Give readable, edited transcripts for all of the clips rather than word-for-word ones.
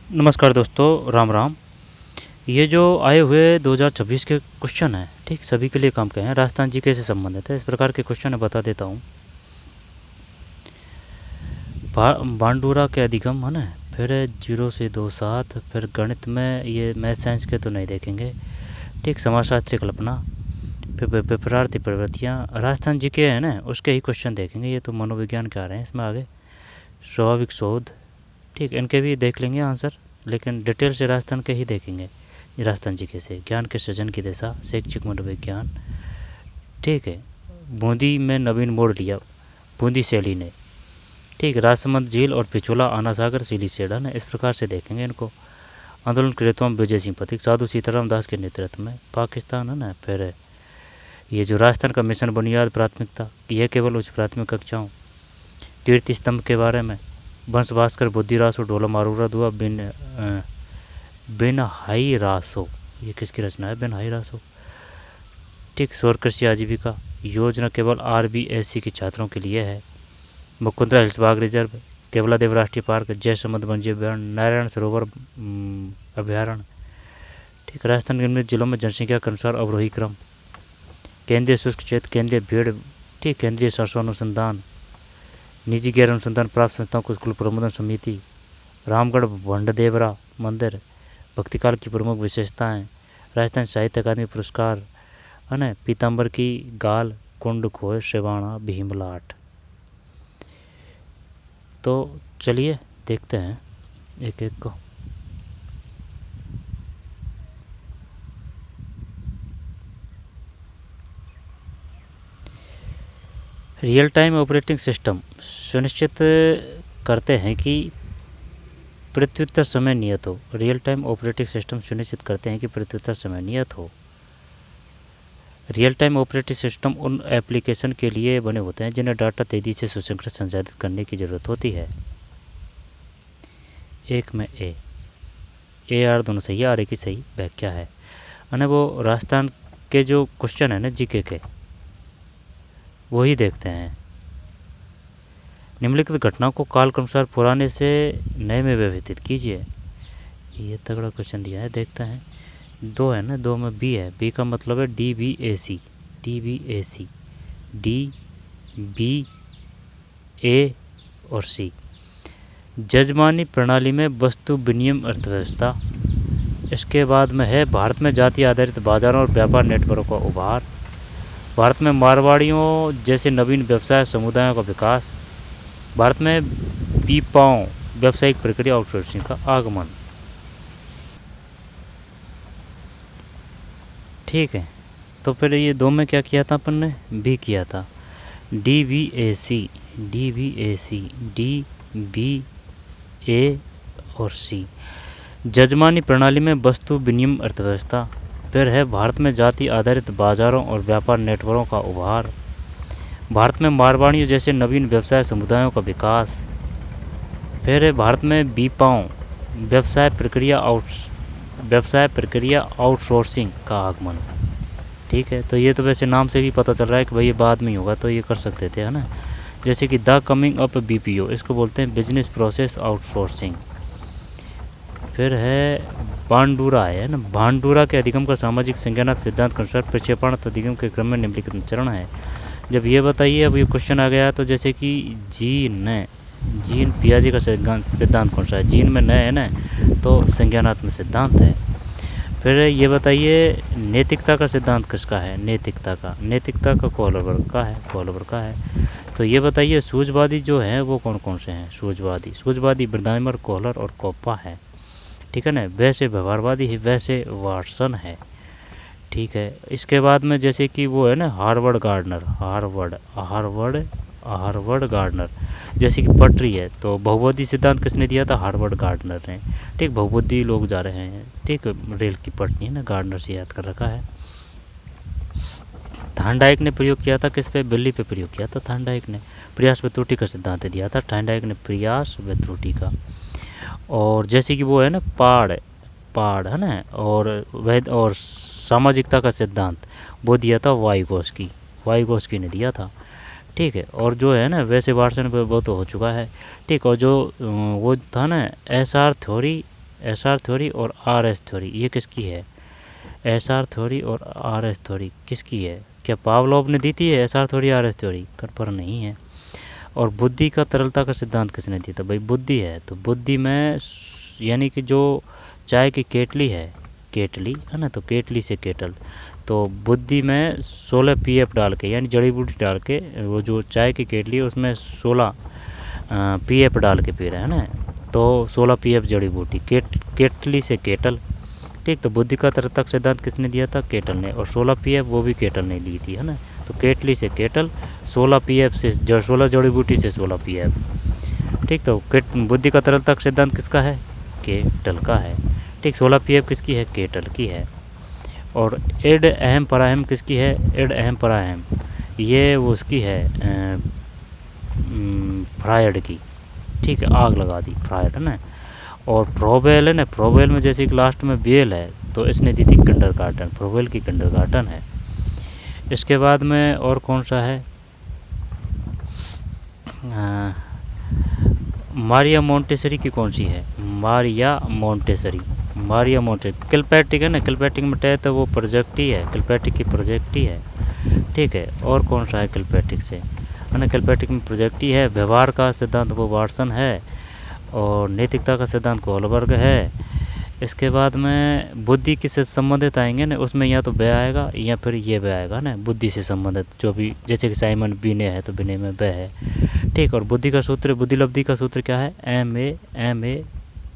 नमस्कार दोस्तों, राम राम। ये जो आए हुए 2026 के क्वेश्चन हैं, ठीक सभी के लिए काम के हैं, राजस्थान जीके से संबंधित है। इस प्रकार के क्वेश्चन है, बता देता हूँ। बांडूरा के अधिगम है ना, फिर 0 से 2 7, फिर गणित में ये मैथ साइंस के तो नहीं देखेंगे, ठीक समाजशास्त्री कल्पना, फिर विपरार्थी प्रवृत्तियाँ। राजस्थान जीके है ना, उसके ही क्वेश्चन देखेंगे। ये तो मनोविज्ञान के आ रहे हैं इसमें आगे। स्वाभाविक शोध, ठीक इनके भी देख लेंगे आंसर, लेकिन डिटेल से राजस्थान के ही देखेंगे। ये राजस्थान जीके से ज्ञान के सृजन की दिशा, शैक्षिक मनोविज्ञान, ठीक है। बूंदी में नवीन मोड़ लिया बूंदी शैली ने, ठीक। राजसमंद झील और पिछोला आना सागर सीली सेडा ने, इस प्रकार से देखेंगे इनको। आंदोलन कृतवा विजय सिंह पथिक, साधु सीताराम दास के नेतृत्व में पाकिस्तान है ना। फिर ये जो राजस्थान का मिशन बुनियाद प्राथमिकता, यह केवल उच्च प्राथमिक कक्षाओं। कीर्ति स्तंभ के बारे में बंश भास्कर बुद्धिरासो डोला मारूरा दुआ बिन हाई रासो, ये किसकी रचना है? बिन हाई रासो, ठीक। स्वर कृषि आजीविका योजना केवल RBSC के छात्रों के लिए है। मुकुंदरा हिल्स बाघ रिजर्व, केवलादेव राष्ट्रीय पार्क, जयसमंद वन्य अभ्यारण्य, नारायण सरोवर अभ्यारण्य, ठीक। राजस्थान के निम्नलिखित जिलों में जनसंख्या के अनुसार अवरोही क्रम। केंद्रीय शुष्क क्षेत्र, केंद्रीय भेड़, ठीक। केंद्रीय सरसों अनुसंधान, निजी गैर अनुसंधान प्राप्त संस्थाओं को स्कूल प्रबंधन समिति। रामगढ़ भंडदेवरा मंदिर, भक्तिकाल की प्रमुख विशेषताएं। राजस्थान साहित्य अकादमी पुरस्कार है ना। पीताम्बर की गाल, कुंड खोए, शिवाणा, भीमलाट। तो चलिए देखते हैं एक एक को। रियल टाइम ऑपरेटिंग सिस्टम सुनिश्चित करते हैं कि प्रत्युत्तर समय नियत हो। रियल टाइम ऑपरेटिंग सिस्टम सुनिश्चित करते हैं कि प्रत्युत्तर समय नियत हो। रियल टाइम ऑपरेटिंग सिस्टम उन एप्लीकेशन के लिए बने होते हैं जिन्हें डाटा तेज़ी से सुसंगत संसाधित करने की ज़रूरत होती है। एक में ए आर दोनों सही है, आर ए की सही व्याख्या है। और वो राजस्थान के जो क्वेश्चन है ना जीके के, वही देखते हैं। निम्नलिखित घटनाओं को काल के अनुसार पुराने से नए में व्यवस्थित कीजिए। ये तगड़ा क्वेश्चन दिया है, देखते हैं। 2 है ना, 2 में बी है। बी का मतलब है DBAC, D, B, A और C। जजमानी प्रणाली में वस्तु विनिमय अर्थव्यवस्था। इसके बाद में है भारत में जाति आधारित बाजारों और व्यापार नेटवर्क का उभार। भारत में मारवाड़ियों जैसे नवीन व्यवसाय समुदायों का विकास। भारत में बीपाओं व्यावसायिक प्रक्रिया आउटसोर्सिंग का आगमन, ठीक है। तो फिर ये 2 में क्या किया था अपन ने? बी किया था। DBAC, D, B, A और C। जजमानी प्रणाली में वस्तु विनिमय अर्थव्यवस्था। फिर है भारत में जाति आधारित बाजारों और व्यापार नेटवर्कों का उभार। भारत में मारवाड़ियों जैसे नवीन व्यवसाय समुदायों का विकास। फिर है भारत में बीपाओं व्यवसाय प्रक्रिया आउटसोर्सिंग का आगमन, ठीक है। तो ये तो वैसे नाम से भी पता चल रहा है कि भाई ये बाद में ही होगा, तो ये कर सकते थे है ना। जैसे कि द कमिंग अप BPO, इसको बोलते हैं बिजनेस प्रोसेस आउटसोर्सिंग। फिर है बांडूरा है ना। बांडूरा के अधिगम का सामाजिक संज्ञानात्मक सिद्धांत के अनुसार प्रक्षेपणात्मक अधिगम के क्रम में निम्नलिखित चरण है। जब ये बताइए, अब ये क्वेश्चन आ गया, तो जैसे कि जीन पियाजे का सिद्धांत कौन सा है? जीन में न है ना, तो संज्ञानात्मक सिद्धांत है। फिर ये बताइए नैतिकता का सिद्धांत किसका है? नैतिकता का कोहलर का है। तो ये बताइए सूझवादी जो हैं वो कौन कौन से हैं? सूझवादी ब्रदाइमर, कोहलर और कोप्पा है, ठीक है ना। वैसे व्यवहारवादी है, वैसे वाटसन है, ठीक है। इसके बाद में जैसे कि वो है ना हार्वर्ड गार्डनर, जैसे कि पटरी है, तो बहुबुद्धि सिद्धांत किसने दिया था? हार्वर्ड गार्डनर ने, ठीक। बहुबुद्धि लोग जा रहे हैं, ठीक। रेल की पटरी है ना, गार्डनर से याद कर रखा है। थार्नडाइक ने प्रयोग किया था किस पे? बिल्ली पे प्रयोग किया था थार्नडाइक ने। प्रयास व त्रुटि का सिद्धांत दिया था थार्नडाइक ने, प्रयास व त्रुटि का। और जैसे कि वो है ना पाड़ है ना, और सामाजिकता का सिद्धांत वो दिया था वाइगोस्की ने दिया था, ठीक है। और जो है ना वैसे वाटसन वो तो हो चुका है, ठीक। और जो वो था ना SR थ्योरी SR थ्योरी और RS थ्योरी ये किसकी है? SR थ्योरी और RS थ्योरी किसकी है? क्या पावलोव ने दी थी SR थ्योरी RS थ्योरी? पर नहीं है। और बुद्धि का तरलता का सिद्धांत किसने दिया था? भाई बुद्धि है। तो बुद्धि में यानी कि जो चाय की केटली है, केटली है ना, तो केटली से केटल, तो बुद्धि में 16 PF डाल के यानी जड़ी बूटी डाल के, वो जो चाय की केटली है उसमें 16 PF डाल के पी रहे हैं ना, तो 16 PF जड़ी बूटी, केटली से केटल। ठीक, तो बुद्धि का तरलता का सिद्धांत किसने दिया था? केटल ने। और 16 PF वो भी केटल ने ली थी, है ना। तो केटली से केटल, 16 PF से 16 जड़ी बूटी से 16 PF। ठीक, तो बुद्धि का तरलता का सिद्धांत किसका है? केटल का है। ठीक, 16 PF किसकी है? केटल की है। और एड अहम पराहम किसकी है? एड अहम पराहम ये वो उसकी है फ्रायड की। ठीक है, आग लगा दी फ्रायड है ना। और प्रोबेल है ना, प्रोबेल में जैसे कि लास्ट में बेल है तो इसने दी थी किंडरगार्टन, प्रोबेल की किंडरगार्टन है। इसके बाद में और कौन सा है? मारिया मोंटेसरी की कौन सी है? Maria Montessori, Maria Montessori. Kilpatrick है ना, किलपैट्रिक में टैथ है वो प्रोजेक्ट ही है, किलपैट्रिक की प्रोजेक्ट ही है। ठीक है, और कौन सा है किलपैट्रिक से? है ना, किलपैट्रिक में प्रोजेक्ट ही है। व्यवहार का सिद्धांत वो वाटसन है। और नैतिकता का सिद्धांत कोहलबर्ग है। इसके बाद में बुद्धि किससे संबंधित आएंगे ना, उसमें या तो ब आएगा या फिर ये ब आएगा ना, बुद्धि से संबंधित जो भी, जैसे कि साइमन बिने है तो बिने में ब है। ठीक, और बुद्धि का सूत्र, बुद्धि लब्धि का सूत्र क्या है? MA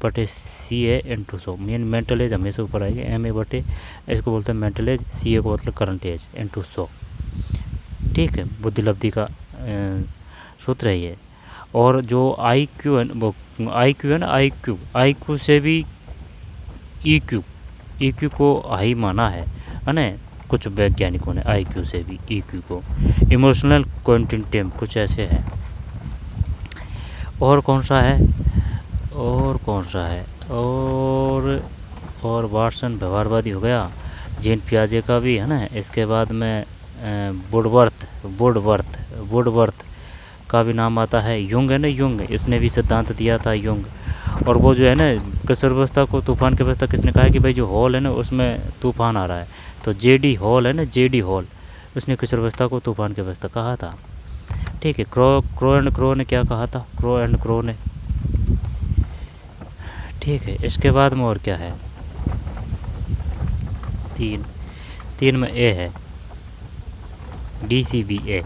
बटे CA into 100। Mean mental as हमेशा ऊपर आएगी, MA बटे, इसको बोलते हैं मेंटल एज, CA को मतलब करंट एज इंटू 100। ठीक है, बुद्धि लब्धि का सूत्र है ये। और जो IQ है वो IQ है ना, IQ से भी EQ को हाई माना है ना कुछ वैज्ञानिकों ने। IQ से भी EQ को, इमोशनल क्वांटिटेम कुछ ऐसे है। और कौन सा है? और कौन सा है? और वाटसन व्यवहारवादी हो गया, जीन पियाजे का भी है ना। इसके बाद में वुडवर्थ का भी नाम आता है। युंग है ना, युंग, इसने भी सिद्धांत दिया था, युंग। और वो जो है ना किशोरावस्था को तूफान की अवस्था किसने कहा कि भाई जो हॉल है ना उसमें तूफान आ रहा है, तो JD हॉल है ना, JD हॉल, उसने किशोरावस्था को तूफान की अवस्था कहा था। ठीक है, क्रो एंड क्रो ने क्या कहा था? क्रो एंड क्रो ने। ठीक है, इसके बाद में और क्या है? तीन में A है, DCBA।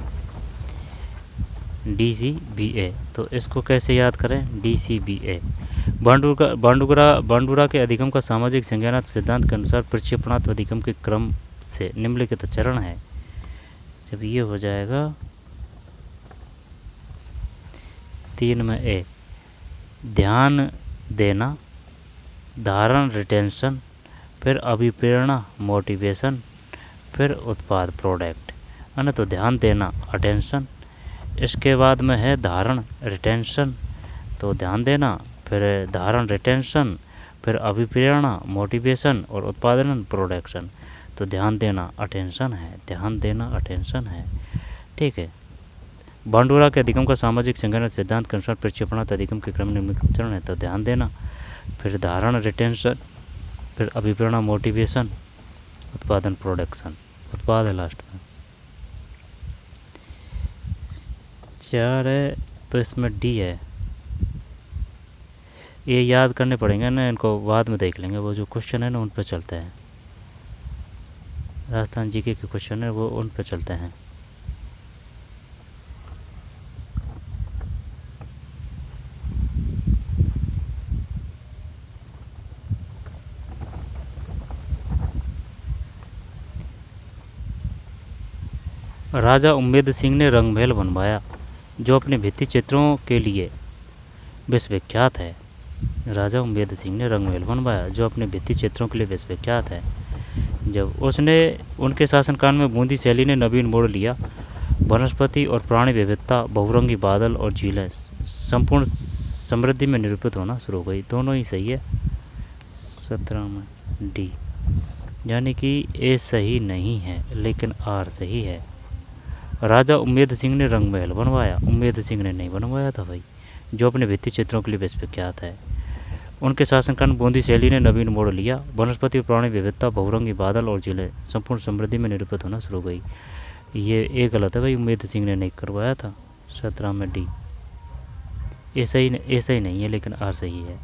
तो इसको कैसे याद करें? DCBA। बांडुरा के अधिगम का सामाजिक संज्ञानात्मक सिद्धांत के अनुसार प्रक्षेपणात्मक अधिगम के क्रम से निम्नलिखित चरण है। जब ये हो जाएगा 3 में A, ध्यान देना, धारण रिटेंशन, फिर अभिप्रेरणा मोटिवेशन, फिर उत्पाद प्रोडक्ट, है ना। तो ध्यान देना अटेंशन, इसके बाद में है धारण रिटेंशन, तो ध्यान देना, फिर धारण रिटेंशन, फिर अभिप्रेरणा मोटिवेशन और उत्पादन प्रोडक्शन। तो ध्यान देना अटेंशन है, ध्यान देना अटेंशन है। ठीक है, बांडुरा के अधिगम का सामाजिक संगठन सिद्धांत के अनुसार प्रक्षेपणात्मक अधिगम के क्रम निम्नलिखित चरण है। तो ध्यान देना, फिर धारण रिटेंशन, फिर अभिप्रेरणा मोटिवेशन, उत्पादन प्रोडक्शन, उत्पाद है लास्ट में। 4 है तो इसमें D है। ये याद करने पड़ेंगे ना, इनको बाद में देख लेंगे। वो जो क्वेश्चन है ना उन पर चलते हैं, राजस्थान GK के क्वेश्चन है वो उन पर चलते हैं। राजा उम्मेद सिंह ने रंगमहल बनवाया जो अपने भित्ति चित्रों के लिए विश्वविख्यात है। राजा उम्मेद सिंह ने रंगमहल बनवाया जो अपने भित्ति चित्रों के लिए विश्वविख्यात है। जब उसने उनके शासनकाल में बूंदी शैली ने नवीन मोड़ लिया, वनस्पति और प्राणी विविधता, बहुरंगी बादल और झीलें संपूर्ण समृद्धि में निरूपित होना शुरू हो गई। दोनों ही सही है। 17 में D, यानी कि A सही नहीं है लेकिन R सही है। राजा उम्मेद सिंह ने रंगमहल बनवाया, उम्मेद सिंह ने नहीं बनवाया था भाई, जो अपने भित्ति चित्रों के लिए विश्वविख्यात है। उनके शासनकाल में बूंदी शैली ने नवीन मोड़ लिया। वनस्पति और प्राणी विविधता, बहुरंगी बादल और झीलें संपूर्ण समृद्धि में निरूपित होना शुरू हो गई। ये गलत है भाई, उम्मेद सिंह ने नहीं करवाया था 17 में डी। ऐसा ही नहीं है, लेकिन आर सही है।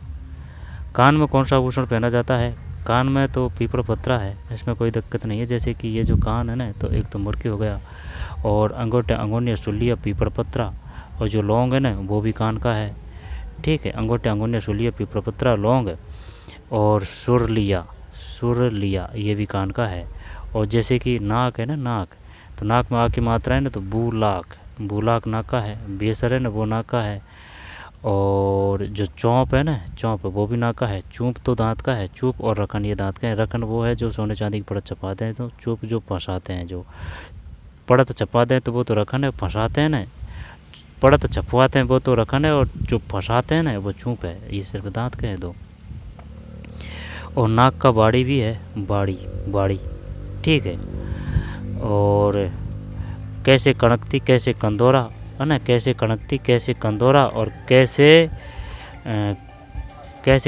कान में कौन सा आभूषण पहना जाता है? कान में तो पीपल पत्रा है, इसमें कोई दिक्कत नहीं है। जैसे कि ये जो कान है ना, तो एक तो मुर्की हो गया, और अंगूठे, अंगुनिया, सुलिया, पीपल पत्रा, और जो लौंग है ना वो भी कान का है। ठीक है, अंगूठे, अंगुनिया, सुलिया, पीपल पत्रा, लौंग, और सुरलिया ये भी कान का है। और जैसे कि नाक है ना, नाक, तो नाक में आ की मात्रा है ना, तो बुलाक नाक का है। बेसर है ना, वो नाक का है। और जो चौंप है ना, चौंप वो भी नाक का है। चूप तो दांत का है, चूप और रखन ये दांत का है। रखन वो है जो सोने चांदी की परत छपाते हैं, तो चूप जो फंसाते हैं, जो परत छपाते हैं तो वो तो रखन है। फंसाते हैं ना, परत छपवाते हैं वो तो रखन है, और जो फंसाते हैं ना वो चूप है। ये सिर्फ दांत के हैं दो। और नाक का बाड़ी भी है, बाड़ी। ठीक है। और कैसे कणकती, कैसे कंदोरा है ना, कैसे कणकती, कैसे कंदोरा, और कैसे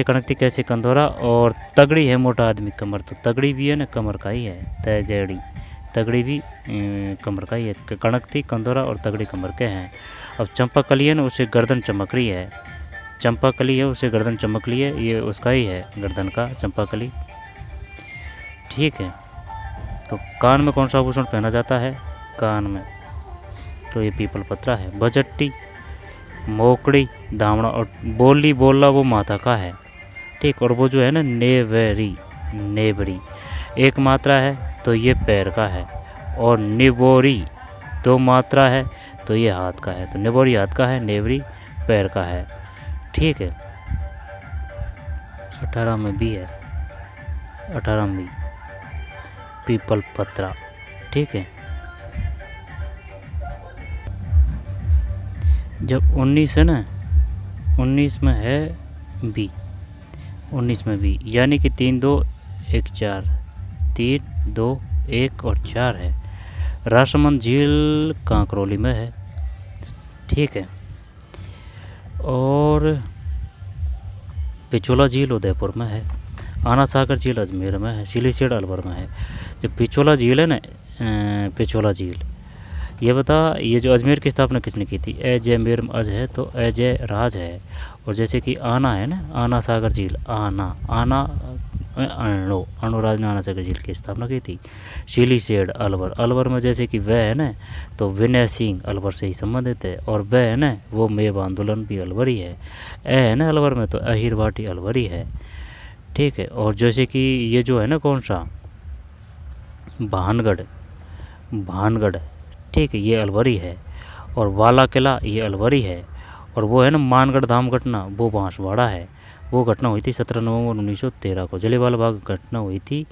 कणकती, कैसे कंदोरा, और तगड़ी है मोटा आदमी कमर। तो तगड़ी भी है ना, कमर का ही है। तगड़ी भी कमर का ही है। कणकती, कंदोरा और तगड़ी कमर के हैं। अब चंपाकली है ना, उसे गर्दन चमकड़ी है। चंपाकली है, उसे गर्दन चमकली है, ये उसका ही है, गर्दन का चंपाकली। ठीक है। तो कान में कौन सा आभूषण पहना जाता है? कान में तो ये पीपल पत्रा है। बजट्टी, मोकड़ी, दामड़ा, और बोला वो माथा का है। ठीक। और वो जो है ना नेवरी एक मात्रा है, तो ये पैर का है। और निबोरी 2 मात्रा है, तो ये हाथ का है। तो निबोरी हाथ का है, नेवरी पैर का है। ठीक है। 18 में भी है, 18 में पीपल पत्रा। ठीक है। जब 19 है ना, 19 में है बी, 19 में बी, यानी कि 3 2 1 4, 3 2 1 और 4 है। राष्ट्रमंद झील कांकरोली में है। ठीक है। और पिछोला झील उदयपुर में है। आना सागर झील अजमेर में है। सिलीसेड अलवर में है। जो पिछोला झील है ना, पिछोला झील, ये बता, ये जो अजमेर की स्थापना किसने की थी? अजमेर में अज है, तो अजय राज है। और जैसे कि आना है ना, आना सागर झील, आना अणुराज ने आना सागर झील की स्थापना की थी। सिलीसेड अलवर में जैसे कि वह है ना, तो विनय सिंह अलवर से ही संबंधित है। और वह है ना, वो मेव आंदोलन भी अलवर ही है। है ना अलवर में, तो अहिर भाटी अलवर ही है। ठीक है। और जैसे कि ये जो है ना, कौन सा, भानगढ़, ठीक है, ये अलवरी है। और वाला किला ये अलवरी है। और वो है ना मानगढ़ धाम घटना, वो बांसवाड़ा है। वो घटना हुई थी 17 नवंबर 1913 को। जलियांवाला बाग घटना हुई थी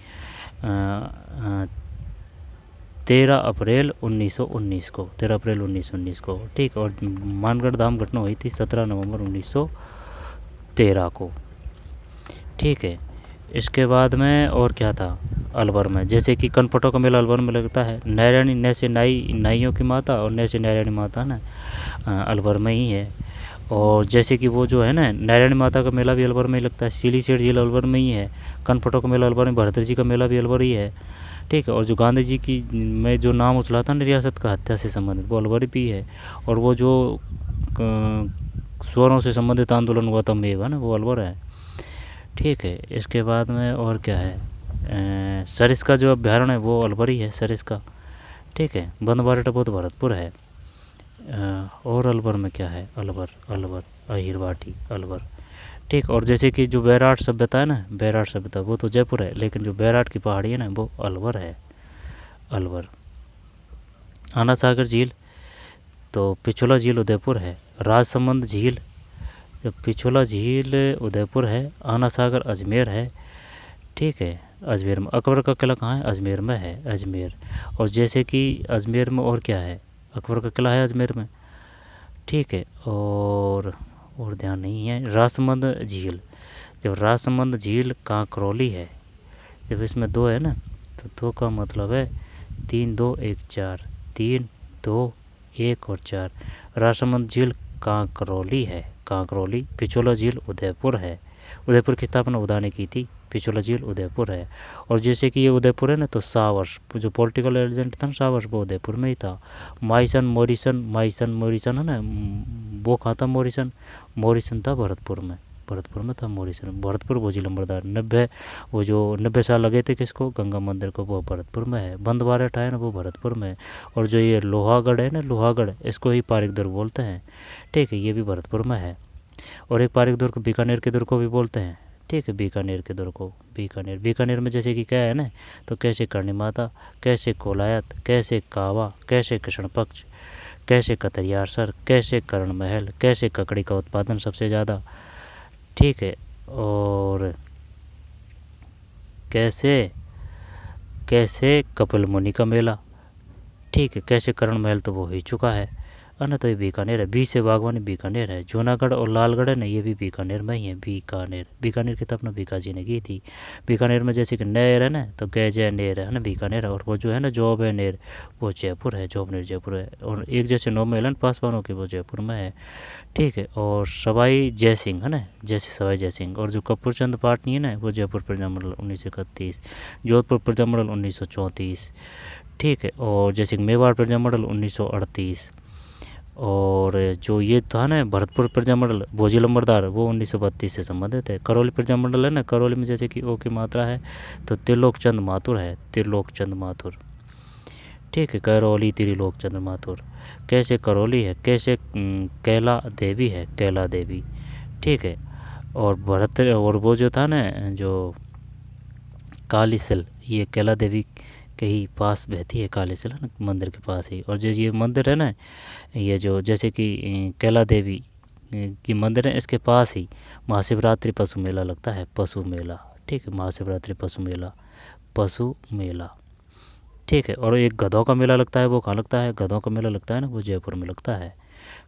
13 अप्रैल 1919 को, 13 अप्रैल 1919 को। ठीक। और मानगढ़ धाम घटना हुई थी 17 नवंबर 1913 को। ठीक है। इसके बाद में और क्या था अलवर में? जैसे कि कनपटों का मेला अलवर में लगता है। नारायणी नैसे नाइयों की माता, और नैसे नारायणी माता ना अलवर में ही है। और जैसे कि वो जो है ना, नारायणी माता का मेला भी अलवर में ही लगता है। सिलीसेड झील अलवर में ही है। कनपटों का मेला अलवर में, भरतरी जी का मेला भी अलवर ही है। ठीक है। और जो गांधी जी की में जो नाम उछला था ना रियासत का हत्या से संबंधित, वो अलवर भी है। और वो जो स्वरों से संबंधित आंदोलन हुआ था मेवा ना, वो अलवर है। ठीक है। इसके बाद में और क्या है, सरिस्का जो अभ्यारण्य है वो अलवर ही है, सरिस्का। ठीक है। बंदबारा टपोत भरतपुर है। और अलवर में क्या है? अलवर अहिरवाटी अलवर। ठीक। और जैसे कि जो बैराट सभ्यता है ना, बैराट सभ्यता वो तो जयपुर है, लेकिन जो बैराट की पहाड़ी है ना, वो अलवर है, अलवर। आना सागर झील तो पिछोला झील उदयपुर है। राजसमंद झील, जो पिछोला झील उदयपुर है। आना सागर अजमेर है। ठीक है, अजमेर में। अकबर का किला कहाँ है? अजमेर में है, अजमेर। और जैसे कि अजमेर में और क्या है? अकबर का किला है अजमेर में। ठीक है। और ध्यान नहीं है। राजसमंद झील, जब राजसमंद झील कांकरौली है, जब इसमें 2 है ना, तो 2 का मतलब है 3 2 1 4, 3 2 1 और 4। राजसमंद झील कांकरौली है, कांकरौली। पिछोला झील उदयपुर है, उदयपुर की स्थापना उदा ने की थी। पिछोला झील उदयपुर है। और जैसे कि ये उदयपुर है ना, तो सावर्स जो पॉलिटिकल एजेंट था ना सावर्स, वो उदयपुर में ही था। माइसन मोरिसन है ना, वो कहाँ था मोरिसन? मोरिसन था भरतपुर में था मोरिसन। भरतपुर वो लंबरदार 90 साल लगे थे किसको? गंगा मंदिर को, वो भरतपुर में है। बंद बारठ है ना, वो भरतपुर में है। और जो ये लोहागढ़ है ना, लोहागढ़, इसको ही पारिक दुर्ग बोलते हैं, ठीक है, ये भी भरतपुर में है। और एक पारिक दुर्ग बीकानेर के दुर्ग को भी बोलते हैं, ठीक है, बीकानेर के दुर्ग को। बीकानेर में जैसे कि क्या है ना, तो कैसे करणी माता, कैसे कोलायत, कैसे कावा, कैसे कृष्ण पक्ष, कैसे कतरियार सर, कैसे कर्ण महल, कैसे ककड़ी का उत्पादन सबसे ज़्यादा, ठीक है, और कैसे कपिल मुनि का मेला, ठीक है, कैसे कर्ण महल तो वो ही चुका है ना, तो ये बीकानेर है। बी से बागवानी बीकानेर है। जूनागढ़ और लालगढ़ है ना, ये भी बीकानेर में ही है। बीकानेर की स्थापना बीकाजी ने की थी। बीकानेर में जैसे कि नेर है ना, तो गैजय नेर है ना, बीकानेर है। और वो जो है ना जॉब है नेर, वो जयपुर है, जॉबनेर जयपुर है। और एक जैसे 9 में एलन पासवानों की, वो जयपुर में है, ठीक है। और सवाई जयसिंह है ना, जैसे सवाई जयसिंह। और जो कपूर चंद पाटनी है ना, वो जयपुर प्रजामंडल 1931, जोधपुर प्रजामंडल 1934, ठीक है। और जैसे मेवाड़ प्रजामंडल 1938। और जो ये था ना भरतपुर प्रजामंडल भोजी लंबरदार, वो 1932 से संबंधित है। करौली प्रजामंडल है ना, करौली में जैसे कि ओ की मात्रा है, तो त्रिलोक चंद माथुर है, त्रिलोक चंद माथुर, ठीक है, करौली त्रिलोक चंद माथुर। कैसे करौली है, कैसे कैला देवी है, कैला देवी, ठीक है। और और वो जो था ना, जो कालीसिल, ये कैला देवी के ही पास बहती है, कालीसिल है ना, मंदिर के पास ही। और जो ये मंदिर है ना, ये जो जैसे कि कैला देवी की मंदिर है, इसके पास ही महाशिवरात्रि पशु मेला लगता है, पशु मेला, ठीक है, महाशिवरात्रि पशु मेला, ठीक है। और एक गधों का मेला लगता है, वो कहाँ लगता है? गधों का मेला लगता है ना, वो जयपुर में लगता है।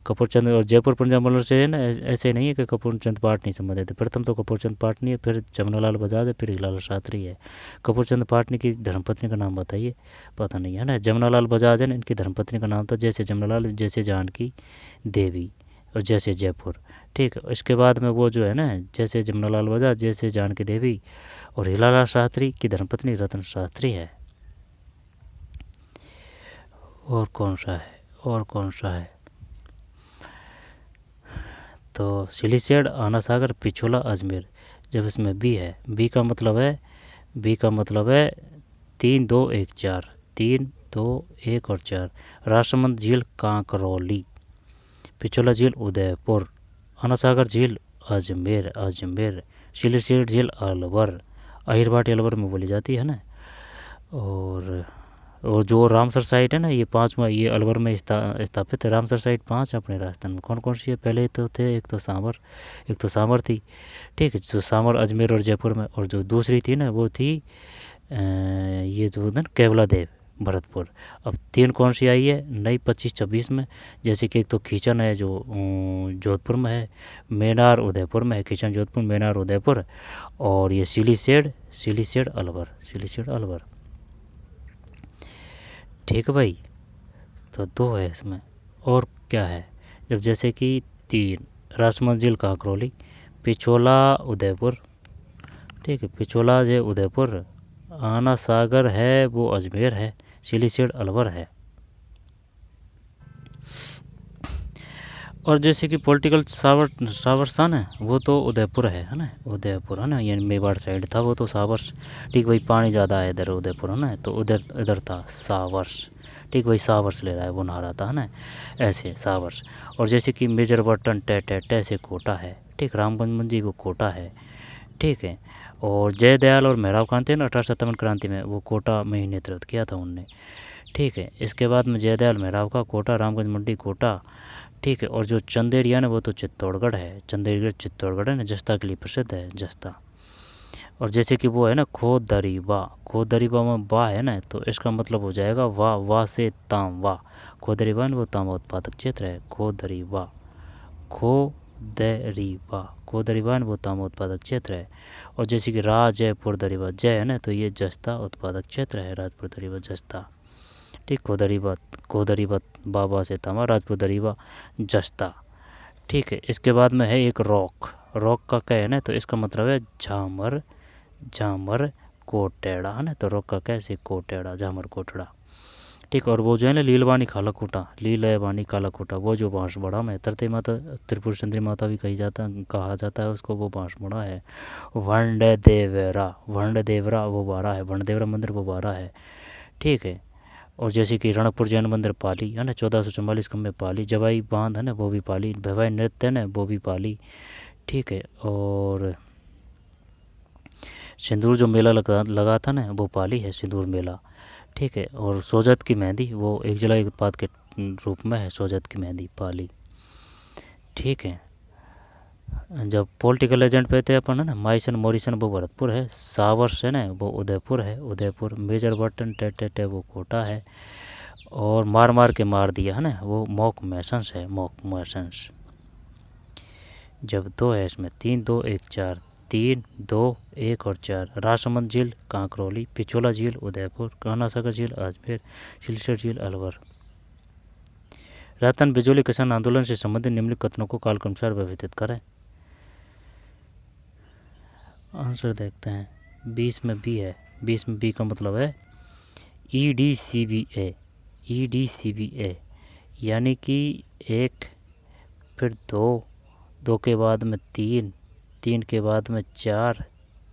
कपूर चंद और जयपुर प्रजामंडल से है ना, ऐसे नहीं है कि कपूर चंद पाटनी संबंधित है। प्रथम तो कपूर चंद पाटनी है, फिर जमुनालाल बजाज है, फिर हिलाल शास्त्री है। कपूर चंद पाटनी की धर्मपत्नी का नाम बताइए, पता नहीं है ना। जमुनालाल बजाज है ना, इनकी धर्मपत्नी का नाम था जैसे जमुनालाल, जैसे जानकी देवी, और जैसे जयपुर, ठीक है। इसके बाद में वो जो है ना, जैसे जमुनालाल बजाज, जैसे जानकी देवी, और हिलाल शास्त्री की धर्मपत्नी रत्न शास्त्री है। और कौन सा है? तो सिलीसेड, आना सागर, पिछोला, अजमेर। जब इसमें बी है, बी का मतलब है 3, 2, 1, 4, 3, 2, 1 और 4। राष्ट्रमंद झील कांकरौली, पिछोला झील उदयपुर, आना सागर झील अजमेर, सिलीसेड झील अलवर, अहिरभाटी अलवर में बोली जाती है ना। और जो रामसर साइट है ना, ये 5वां, ये अलवर में स्थापित है। रामसर साइट 5 अपने राजस्थान में। कौन कौन सी है? पहले तो थे, एक तो सांवर थी, ठीक है, जो सांवर अजमेर और जयपुर में। और जो दूसरी थी ना, वो थी ये जो ना केवला देव, भरतपुर। अब 3 कौन सी आई है नई 25-26 में? जैसे कि एक तो खींचन है, जो जोधपुर में है, मेनार उदयपुर में है, खींचन जोधपुर, मेनार उदयपुर। और ये सिलीसेड अलवर, ठीक है भाई। तो 2 है इसमें। और क्या है? जब जैसे कि 3 राजमंद झील कांकरौली, पिछोला उदयपुर, ठीक है, पिछोला जो उदयपुर, आना सागर है वो अजमेर है, सिलीसेड अलवर है। और जैसे कि पॉलिटिकल सावरसान है, वो तो उदयपुर है ना, उदयपुर है ना, ये मेवाड़ साइड था वो तो सावर्स, ठीक भाई। पानी ज़्यादा है इधर उदयपुर है ना, तो इधर था सावर्स, ठीक भाई, सावर्स ले रहा है, वो नहा रहा था ना, ऐसे सावर्स। और जैसे कि मेजर बर्टन टे से कोटा है, ठीक, रामगंज मंजी वो कोटा है, ठीक है। और जयदयाल और मेहराब क्रांति ना 1857 क्रांति में, वो कोटा में ही नेतृत्व किया था उनने, ठीक है। इसके बाद में जयदयाल मेहराब का कोटा, रामगंज मंडी कोटा, ठीक है। और जो चंदेरिया ना, वो तो चित्तौड़गढ़ है, चित्तौड़गढ़ है ना, जस्ता के लिए प्रसिद्ध है, जस्ता। और जैसे कि वो है ना खोदरीबा में बा है ना, तो इसका मतलब हो जाएगा वाह से तांबा। खोदरीबा वो तांबा उत्पादक क्षेत्र है, खोदरीबा वो तांबा उत्पादक क्षेत्र है। और जैसे कि राजपुर दरीबा, जय है ना, तो ये जस्ता उत्पादक क्षेत्र है, राजपुर दरीबा जस्ता, ठीक। खोदरीबा बाबा से तांबा, राजपुर दरीबा जस्ता, ठीक है। इसके बाद में है एक रॉक का क है ना, तो इसका मतलब है झामर, झामर कोटेड़ा है ना, तो रॉक का कैसे कोटेड़ा, झामर कोटड़ा। ठीक। और वो जो है ना लीलवानी काला कोटा, लीलवानी काला कोटा, वो जो बांस बड़ा में तरते माता, त्रिपुर सुंदरी माता भी कहा जाता है उसको, वो बांस बड़ा है। वंडदेवरा, वंडदेवरा वो बारह है, वंडदेवरा मंदिर वो बारह है। ठीक है। और जैसे कि रणकपुर जैन मंदिर पाली है ना, 1444 खम्बे पाली, जवाई बांध है ना वो भी पाली, भवाई नृत्य है ना वो भी पाली। ठीक है। और सिंदूर जो मेला लगा था ना वो पाली है, सिंदूर मेला। ठीक है। और सोजत की मेहंदी वो एक जिला एक उत्पाद के रूप में है, सोजत की मेहंदी पाली। ठीक है। जब पॉलिटिकल एजेंट पे थे अपन है ना, माइसन मोरिसन वो भरतपुर है, सावर्स है ना वो उदयपुर है, उदयपुर। मेजर बटन टे वो कोटा है। और मार मार के मार दिया है ना वो मॉक मैसन्स है, मॉक मैसन्स। जब दो है इसमें, 3 2 1 4, 3 2 1 और 4। राजसमंद झील कांकरौली, पिछोला झील उदयपुर, कान्हा सागर झील अजमेर, सिलचर झील अलवर। रतन बिजोली किसान आंदोलन से संबंधित निम्नलिखित कथनों को काल के अनुसार व्यवस्थित करें। आंसर देखते हैं। 20 में बी है, 20 में बी का मतलब है EDCBA, EDCBA यानी कि 1, फिर 2, 2 के बाद में 3, 3 के बाद में 4,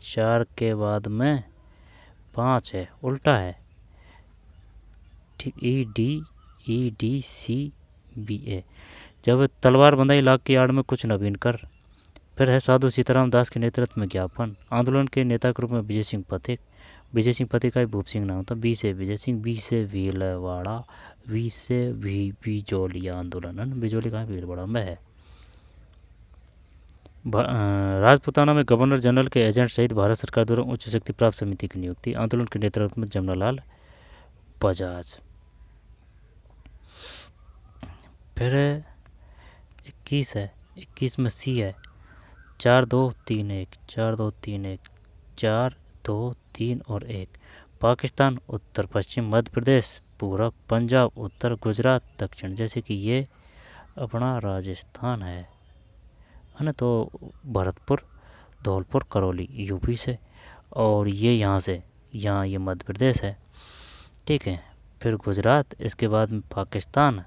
4 के बाद में 5 है, उल्टा है। ठीक। EDCBA। जब तलवार बंधाई लाख की आड़ में कुछ नवीन कर। फिर है साधु सीताराम दास के नेतृत्व में ज्ञापन। आंदोलन के नेता के रूप में विजय सिंह पथिक, विजय सिंह पथिक का भूप सिंह नाम था। बी से विजय सिंह, बी से भीलवाड़ा, वी से बिजोलिया आंदोलन, बिजोली का भीलवाड़ा में है। राजपुताना में गवर्नर जनरल के एजेंट सहित भारत सरकार द्वारा उच्च शक्ति प्राप्त समिति की नियुक्ति। आंदोलन के नेतृत्व में जमनालाल बजाज। फिर 21 है, 21 में सी है, 4 2 3 1, 4 2 3 1, 4 2 3 और 1। पाकिस्तान उत्तर पश्चिम, मध्य प्रदेश पूरब, पंजाब उत्तर, गुजरात दक्षिण। जैसे कि ये अपना राजस्थान है ना, तो भरतपुर, धौलपुर, करौली यूपी से, और ये यहाँ से, यहाँ ये मध्य प्रदेश है। ठीक है। फिर गुजरात, इसके बाद में पाकिस्तान,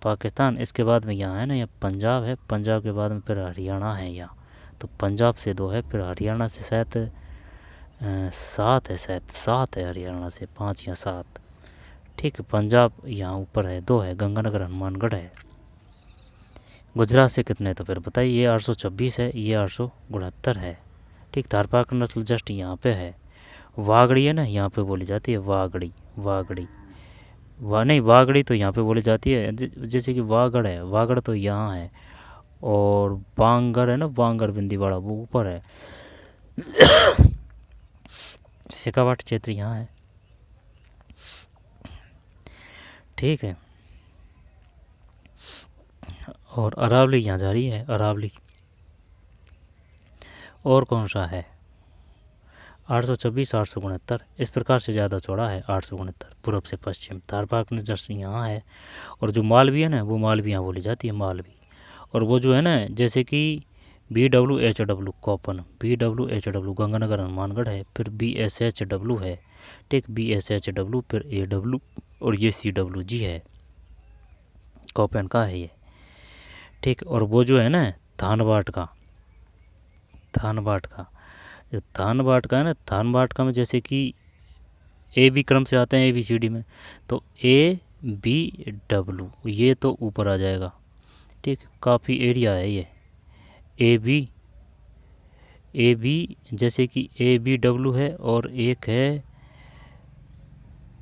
पाकिस्तान इसके बाद में यहाँ है ना, ये पंजाब है, पंजाब के बाद में फिर हरियाणा है यहाँ, तो पंजाब से 2 है, फिर हरियाणा से शायद 7 है, शायद 7 है हरियाणा से, 5 या 7। ठीक है। पंजाब यहाँ ऊपर है, 2 है, गंगानगर हनुमानगढ़ है। गुजरात से कितने, तो फिर बताइए, ये 826 है, ये 869 है। ठीक। थारपारकर नस्ल जस्ट यहाँ पे है। वागड़ी है ना यहाँ पे बोली जाती है, वागड़ी, वागड़ी नहीं, वागड़ी तो यहाँ पे बोली जाती है। जैसे कि वागड़ है, वागड़ तो यहाँ है। और बांगर है ना, बांगर बिंदीवाड़ा वो ऊपर है। शेखावाट क्षेत्र यहाँ है। ठीक है। और अरावली यहाँ जा रही है, अरावली। और कौन सा है, 826 869, इस प्रकार से ज़्यादा चौड़ा है 869, पूर्व से पश्चिम। थारपारकर जस्ट यहाँ है। और जो मालवी है ना वो मालवी यहाँ बोली जाती है, मालवी। और वो जो है ना, जैसे कि BWHW Köppen, BWHW Ganganagar Hanumangarh है, फिर BSHW है। ठीक। BSHW, फिर AW, और ये CWG है, कोपन का है ये। ठीक। और वो जो है ना थानबाट का, थानबाट का, जो थानबाट का है ना, थानबाट का में जैसे कि AB क्रम से आते हैं ABCD में, तो ABW ये तो ऊपर आ जाएगा। ठीक। काफ़ी एरिया है ये। AB जैसे कि ABW है, और एक है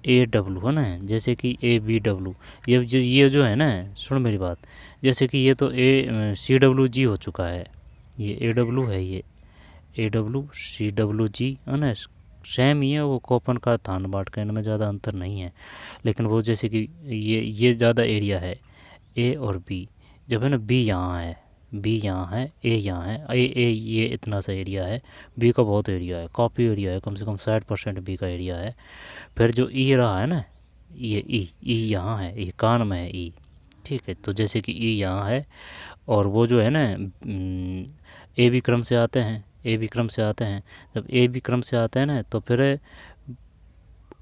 AW है ना, जैसे कि ABW। ये जो है ना, सुन मेरी बात, जैसे कि ये तो CWG हो चुका है, ये AW है, ये AW CWG है ना, सेम ही है। वो कोपन का थानबाट का, इनमें ज़्यादा अंतर नहीं है। लेकिन वो जैसे कि ये ज़्यादा एरिया है, A और B। जब है ना B यहाँ है, B यहाँ है, A यहाँ है, A ये इतना सा एरिया है, B का बहुत एरिया है, काफ़ी एरिया है, कम से कम 60% B का एरिया है। फिर जो E रहा है ना, ये E यहाँ है, ये कान में है E। ठीक है। तो जैसे कि E यहाँ है, और वो जो है ना ए बी क्रम से आते हैं, ए बी क्रम से आते हैं। जब ए बी क्रम से आते हैं ना तो फिर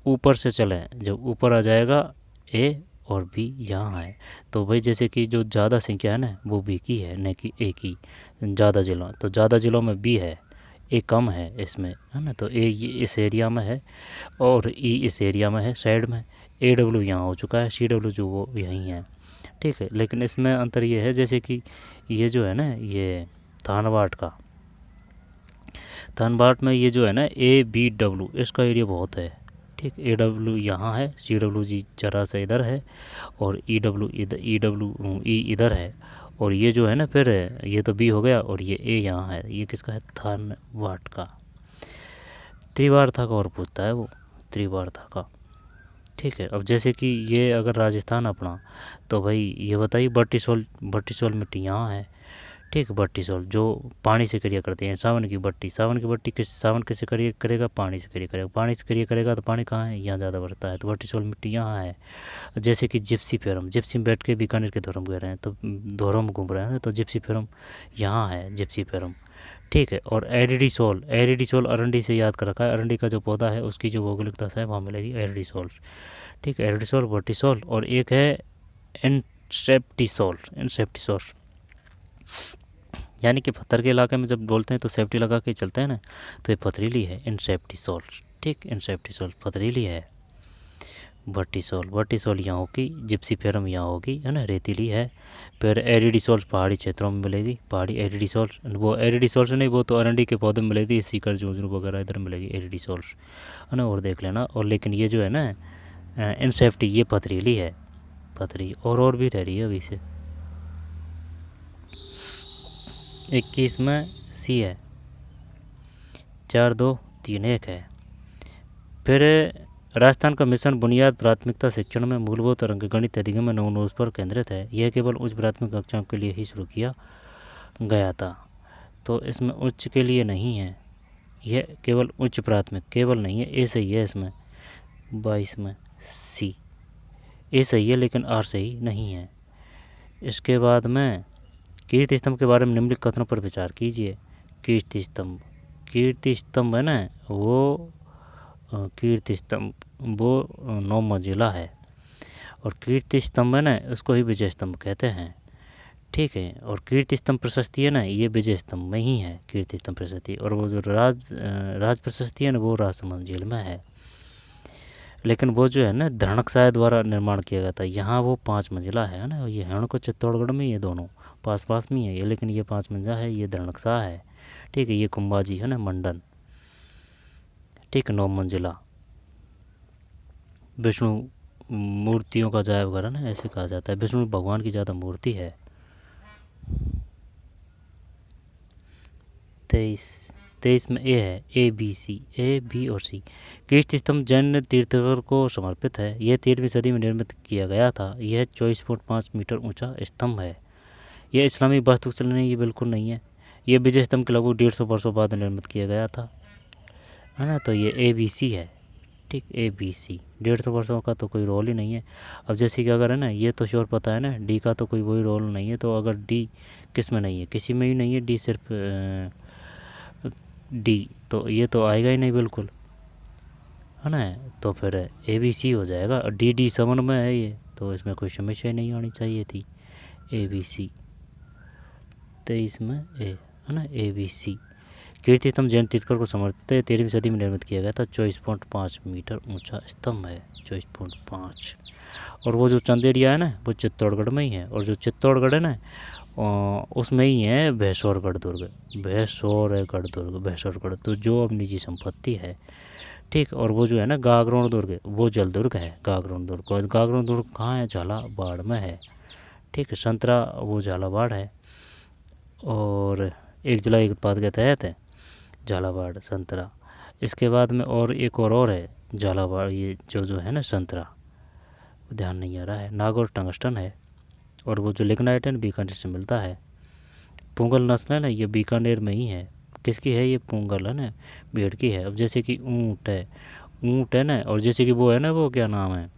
ऊपर से चलें, जब ऊपर आ जाएगा ए और बी यहाँ है, तो भाई जैसे कि जो ज़्यादा संख्या है ना वो बी की है न कि ए की। ज़्यादा ज़िलों, तो ज़्यादा ज़िलों में बी है, ए कम है इसमें, है ना। तो ए इस एरिया में है और ई इस एरिया में है साइड में। ए डब्ल्यू यहाँ हो चुका है, सी डब्ल्यू जो वो यहीं है, ठीक है। लेकिन इसमें अंतर ये है जैसे कि ये जो है ना ये थानवाट का, थानवाट में ये जो है ना ए बी डब्ल्यू इसका एरिया बहुत है, ठीक। ए डब्ल्यू यहाँ है, सी डब्ल्यू जी जरा सा इधर है और ई डब्ल्यू इधर है। और ये जो है ना फिर ये तो बी हो गया और ये ए यहाँ है, ये किसका है, थानवाट का। त्रिवार्ता का और पूछता है वो, त्रिवार्ता का, ठीक है। अब जैसे कि ये अगर राजस्थान अपना, तो भाई ये बताइए बट्टीसोल, बट्टीसोल मिट्टी यहाँ है, ठीक। बट्टीसोल जो पानी से क्रिया करते हैं, सावन की बट्टी, सावन की बट्टी किस, सावन किससे क्रिया करेगा, पानी से क्रिया करेगा, पानी से क्रिया करेगा तो पानी कहाँ है, यहाँ ज़्यादा बढ़ता है, तो बट्टीसोल मिट्टी यहाँ है। जैसे कि जिप्सी फेरम, जिप्सी में बैठ के बीकानेर के धोरम गए रहे हैं, तो धोरम घूम रहे हैं तो जिप्सी फेरम यहाँ है, जिप्सी फेरम, ठीक है। और एरिडीसोल, एरिडीसोल अरंडी से याद कर रखा है, अरंडी का जो पौधा है उसकी जो भौगोलिक दशा है वहाँ मिलेगी एरिडीसोल, ठीक है। एरिडीसोल, बट्टीसोल और एक है एनसेप्टिसोल, एनसेप्टिसोल यानी कि पत्थर के इलाके में जब बोलते हैं तो सेफ्टी लगा के चलते हैं ना, तो ये पथरीली है, एनसेप्टिसोल, ठीक। एनसेप्टिसोल पथरीली है। बट्टीसोल, बट्टीसोल यहाँ होगी, जिप्सी फेरम यहाँ होगी, है ना, रेतीली है। फिर एरिडीसोल पहाड़ी क्षेत्रों में मिलेगी, पहाड़ी एरिडीसोल, वो एरिडीसोल से नहीं, वो तो अरंडी के पौधे में मिलेगी, सीकर जूझरू वगैरह इधर मिलेगी एरिडीसोल, है ना, और देख लेना। और लेकिन ये जो है ना इनसेफ्टी ये पथरीली है, पथरी और भी रह रही है अभी से। 21 में सी है, 4 2 3 1 है। फिर राजस्थान का मिशन बुनियाद प्राथमिकता शिक्षण में मूलभूत और अंकगणित अधिगम में नवोन्मेष पर केंद्रित है। यह केवल उच्च प्राथमिक कक्षाओं के लिए ही शुरू किया गया था, तो इसमें उच्च के लिए नहीं है, यह केवल उच्च प्राथमिक, केवल नहीं है, ए सही है इसमें। 22 में सी, ए सही है लेकिन आर सही नहीं है। इसके बाद में कीर्ति स्तंभ के बारे में निम्नलिखित कथनों पर विचार कीजिए। कीर्ति स्तंभ, कीर्ति स्तंभ है ना वो कीर्ति स्तंभ वो 9 मंजिला है, और कीर्ति स्तंभ है ना उसको ही विजय स्तंभ कहते हैं, ठीक है। और कीर्ति स्तंभ प्रशस्ति है ना ये विजय स्तंभ में ही है, कीर्ति स्तंभ प्रशस्ति। और वो जो राज प्रशस्ति है ना वो राजसमंद जेल में है, लेकिन वो जो है ना धरणकसाय द्वारा निर्माण किया गया था। यहाँ वो 5 मंजिला है ना, ये हरण को चित्तौड़गढ़ में, ये दोनों पास पास में है ये, लेकिन ये 5 मंजिला है, ये धरणकसा है, ठीक है। ये कुंभाजी है ना मंडन, ठीक, 9 मंजिला। विष्णु मूर्तियों का जायब घर है ना ऐसे कहा जाता है, विष्णु भगवान की ज़्यादा मूर्ति है। 23 में ए है, A B C, A B और सी। कीर्ति स्तंभ जैन तीर्थंकर को समर्पित है, यह 13वीं सदी में निर्मित किया गया था। यह 24.5 मीटर ऊंचा स्तंभ है। यह इस्लामी वास्तुकला नहीं, ये बिल्कुल नहीं है। यह विजय स्तंभ के लगभग 150 वर्षों बाद निर्मित किया गया था, है ना। तो ये ए बी सी है, ठीक, ए बी सी। 150 वर्षों का तो कोई रोल ही नहीं है। अब जैसे कि अगर है ना ये तो श्योर पता है ना डी का तो कोई वही रोल नहीं है, तो अगर डी किस में नहीं है, किसी में ही नहीं है, डी सिर्फ डी, तो ये तो आएगा ही नहीं बिल्कुल, है ना। तो फिर ए बी सी हो जाएगा, और डी डी 7 में है ये, तो इसमें कोई समस्या ही नहीं आनी चाहिए थी। ए बी सी 23 में ए, है ना, ए बी सी। कीर्ति स्तंभ जैन तीर्थंकर को समर्पित है, 13वीं सदी में निर्मित किया गया था। 24.5 मीटर ऊंचा स्तंभ है, 24.5। और वो जो चंदेरिया है ना वो चित्तौड़गढ़ में ही है, और जो चित्तौड़गढ़ है ना उसमें ही है भैंसौरगढ़ दुर्ग, भैंसौरगढ़ दुर्ग, भैंसौरगढ़ तो जो अब निजी संपत्ति है, ठीक। और वो जो है ना गागरोन दुर्ग वो जल दुर्ग है, गागरोन दुर्ग। गागरोन दुर्ग कहाँ है, झालावाड़ में है, ठीक। संतरा वो झालावाड़ है, और 1 जुलाई उत्पाद के तहत है झालावाड़ संतरा। इसके बाद में और एक और है झालावाड़, ये जो है ना संतरा, ध्यान नहीं आ रहा है। नागौर टंगस्टन है, और वो जो लिग्नाइट है बीकानेर से मिलता है। पुंगल नस्ल है ना ये बीकानेर में ही है, किसकी है ये, पुंगल है ना, भेड़ की है। अब जैसे कि ऊँट है, ऊँट है ना, और जैसे कि वो है ना वो क्या नाम है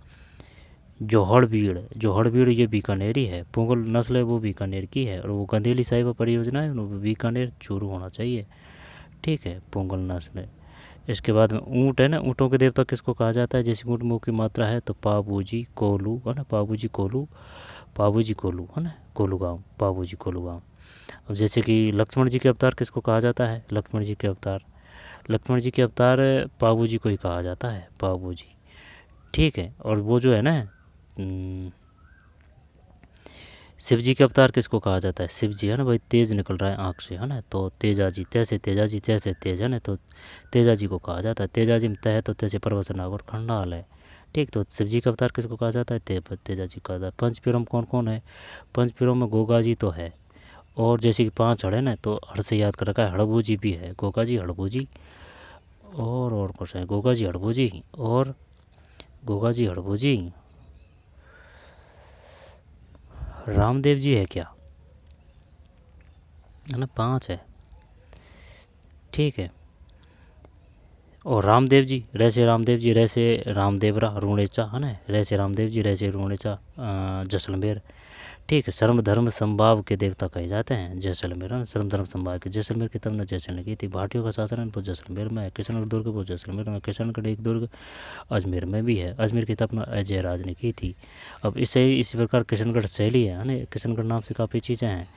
जोहड़बीड़ ये बीकानेरी है। पुंगल नस्ल है वो बीकानेर की है, और वो गंदेली साहिबा परियोजना है वो बीकानेर चूरू होना चाहिए। ठीक है, पुंगल नस्ल है। इसके बाद में ऊँट है ना, ऊँटों के देवता किसको कहा जाता है? जैसे ऊँट मुँह की मात्रा है तो पाबूजी कोलू है ना, पाबूजी कोलू है ना, कोलू गाँव, पाबूजी कोलू गाँव। अब जैसे कि लक्ष्मण जी के अवतार किसको कहा जाता है? लक्ष्मण जी के अवतार पाबूजी को ही कहा जाता है, पाबूजी। ठीक है, और वो जो है ना शिव जी के अवतार किसको कहा जाता है? शिव जी है ना भाई, तेज निकल रहा है आँख से है ना, तो तेजाजी, तैसे तेज है ना, तो तेजाजी को कहा जाता है। तेजाजी में तय तो तैसे पर्वत नागर खंडाल है। ठीक, तो शिव जी का अवतार किसको कहा जाता है? तेजाजी कहा जाता है। पंचपीरों में कौन कौन है? पंचपीरों में गोगा जी तो है, और जैसे कि 5 हड़ है ना, तो हड़ से याद कर रखा है, हड़बू जी भी है, गोगा जी हड़बू जी, और कुछ है, गोगा जी हड़बू जी, और गोगा जी हड़बू जी, रामदेव जी है क्या है ना, 5 है। ठीक है, और रामदेव जी, रैसे रामदेवरा रूणेचा है ना, रैसे रामदेव जी, रैसे रूणेचा जैसलमेर। ठीक है, सर्व धर्म संभाव के देवता कहे जाते हैं जैसलमेर है ना, सर्व धर्म संभाव के। जैसलमेर की तब ने जैसलमेर की थी। भाटियों का शासन है वो जैसलमेर में है। किशनगढ़ दुर्ग वो जैसलमेर में, किशनगढ़ एक दुर्ग अजमेर में भी है। अजमेर की स्थापना अजय राज ने की थी। अब इसी प्रकार किशनगढ़ शैली है ना, किशनगढ़ नाम से काफ़ी चीज़ें हैं।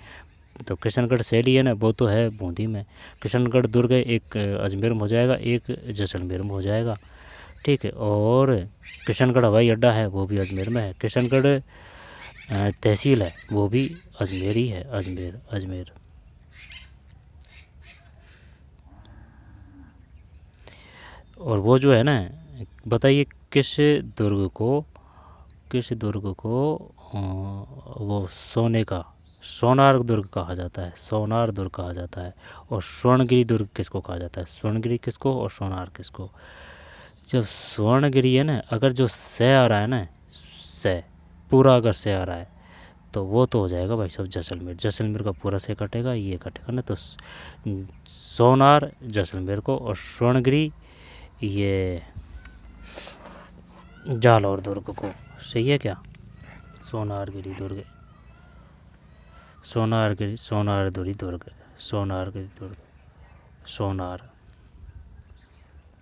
तो किशनगढ़ शैली है ना, वो तो है बूंदी में। किशनगढ़ दुर्ग एक अजमेर में हो जाएगा, एक जैसलमेर में हो जाएगा। ठीक है, और किशनगढ़ हवाई अड्डा है वो भी अजमेर में है। किशनगढ़ तहसील है वो भी अजमेर ही है, अजमेर। और वो जो है ना, बताइए किस दुर्ग को वो सोनार दुर्ग कहा जाता है, सोनार दुर्ग कहा जाता है। और स्वर्णगिरी दुर्ग किसको कहा जाता है? स्वर्णगिरी किसको और सोनार किसको? जब स्वर्णगिरी है ना, अगर जो से आ रहा है ना, से पूरा अगर से आ रहा है तो वो तो हो जाएगा भाई साहब जैसलमेर का पूरा से कटेगा, ये कटेगा ना, तो सोनार जैसलमेर को, और स्वर्णगिरी ये जालौर दुर्ग को। सही है क्या? सोनारगिरी दुर्ग, सोनारगिरी दुर्ग, सोनार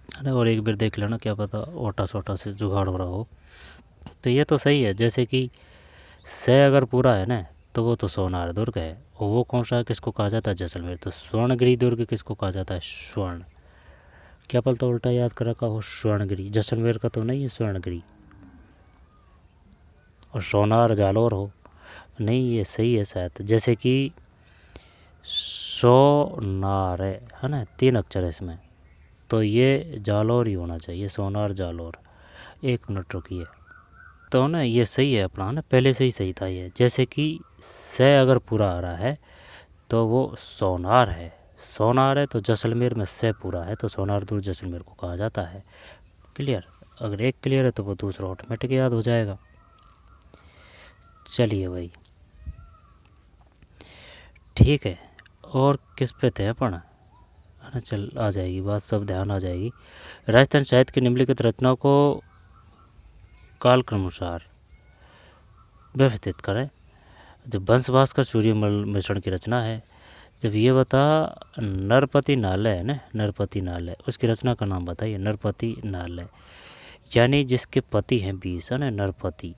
अरे, और एक बार देख लेना, क्या पता ओटा सोटा से जुगाड़ हो रहा हो। तो ये तो सही है, जैसे कि से अगर पूरा है ना, तो वो तो सोनार दुर्ग है। और वो कौन सा है, किसको कहा जाता है? जैसलमेर। तो स्वर्णगिरी दुर्ग किसको कहा जाता है? स्वर्ण। क्या पता उल्टा याद कर रखा हो, स्वर्णगिरी जैसलमेर का तो नहीं है स्वर्णगिरी, और सोनार जालौर हो, नहीं ये सही है शायद। जैसे कि सोनार है ना, 3 अक्षर है इसमें, तो ये जालौर ही होना चाहिए, सोनार जालौर। 1 मिनट रुकिए, तो ना ये सही है अपना ना, पहले से ही सही था ये। जैसे कि से अगर पूरा आ रहा है तो वो सोनार है, तो जैसलमेर में से पूरा है, तो सोनार दुर्ग जैसलमेर को कहा जाता है। क्लियर? अगर एक क्लियर है तो वो दूसरा ऑटोमेटिक याद हो जाएगा। चलिए भाई, ठीक है, और किस पे थे अपन है ना, चल आ जाएगी बात, सब ध्यान आ जाएगी। राजस्थान साहित्य की निम्नलिखित रचनाओं को कालक्रमानुसार व्यवस्थित करें। जब वंश भास्कर सूर्यमल मिश्रण की रचना है। जब ये बता नरपति नालय है ना, नरपति नालय, उसकी रचना का नाम बताइए। नरपति नालय यानी जिसके पति हैं 20 है ना, नरपति।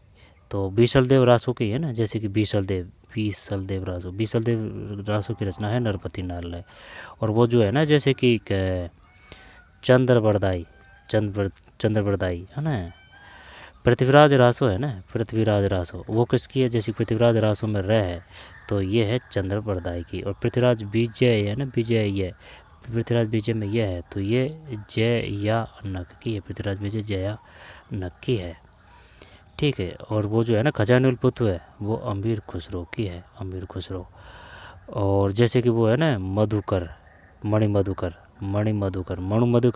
तो बीसलदेव रासो की है ना, जैसे कि बीसलदेव रासो की रचना है नरपति नालय। और वो जो है ना, जैसे कि चंद्रबरदाई है ना, पृथ्वीराज रासो है ना, पृथ्वीराज रासो वो किसकी है? जैसे पृथ्वीराज रासो में रह है तो ये है चंद्रबरदाई की। और पृथ्वीराज विजय है ना, पृथ्वीराज विजय में यह है, तो ये जय या नक की है, पृथ्वीराज विजय जया नक की है। ठीक है, और वो जो है ना खजानुल पुत्र है वो अमीर खुसरो की है, अमीर खुसरो। और जैसे कि वो है ना मधुकर, मणि मधुकर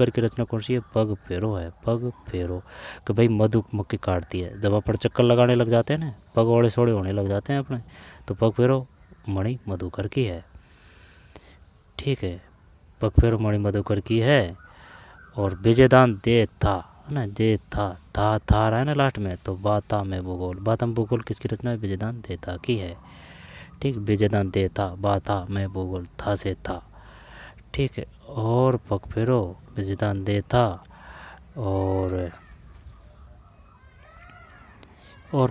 की रचना कौन सी है? पग फेरो है, पग फेरो, कि भाई मधु मक्खी काटती है। जब अपन चक्कर लगाने लग जाते हैं ना, पग ओड़े सोड़े होने लग जाते हैं अपने, तो पग फेरो मणि मधुकर की है। ठीक है, पग फेरो मणि मधुकर की है। और विजयदान दे था है ना। दे था रहा है ना लास्ट में, तो बाता में भूगोल, बाता में भूगोल किसकी रचना है? विजयदान देता की है। ठीक, विजयदान देता, बाता में भूगोल, था से था। ठीक है, और पग फेरो, विजयदान देता, और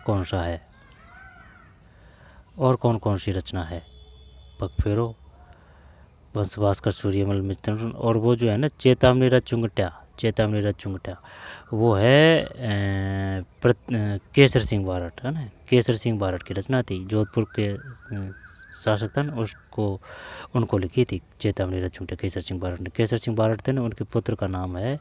कौन सा है, और कौन सी रचना है? पग फेरो, वंश भास्कर, सूर्यमल मित्र, और वो जो है ना चेतावनी रथ चुंगट्या, चेतावनी रथ चुंगट्या, वो है केसर सिंह बारट, है ना। केसर सिंह बारट की रचना थी, जोधपुर के शासक था ना, उसको उनको लिखी थी चेतावनी रथ चुंगट्या, केसर सिंह बारट ने। केसर सिंह बारट थे ना, उनके पुत्र का नाम है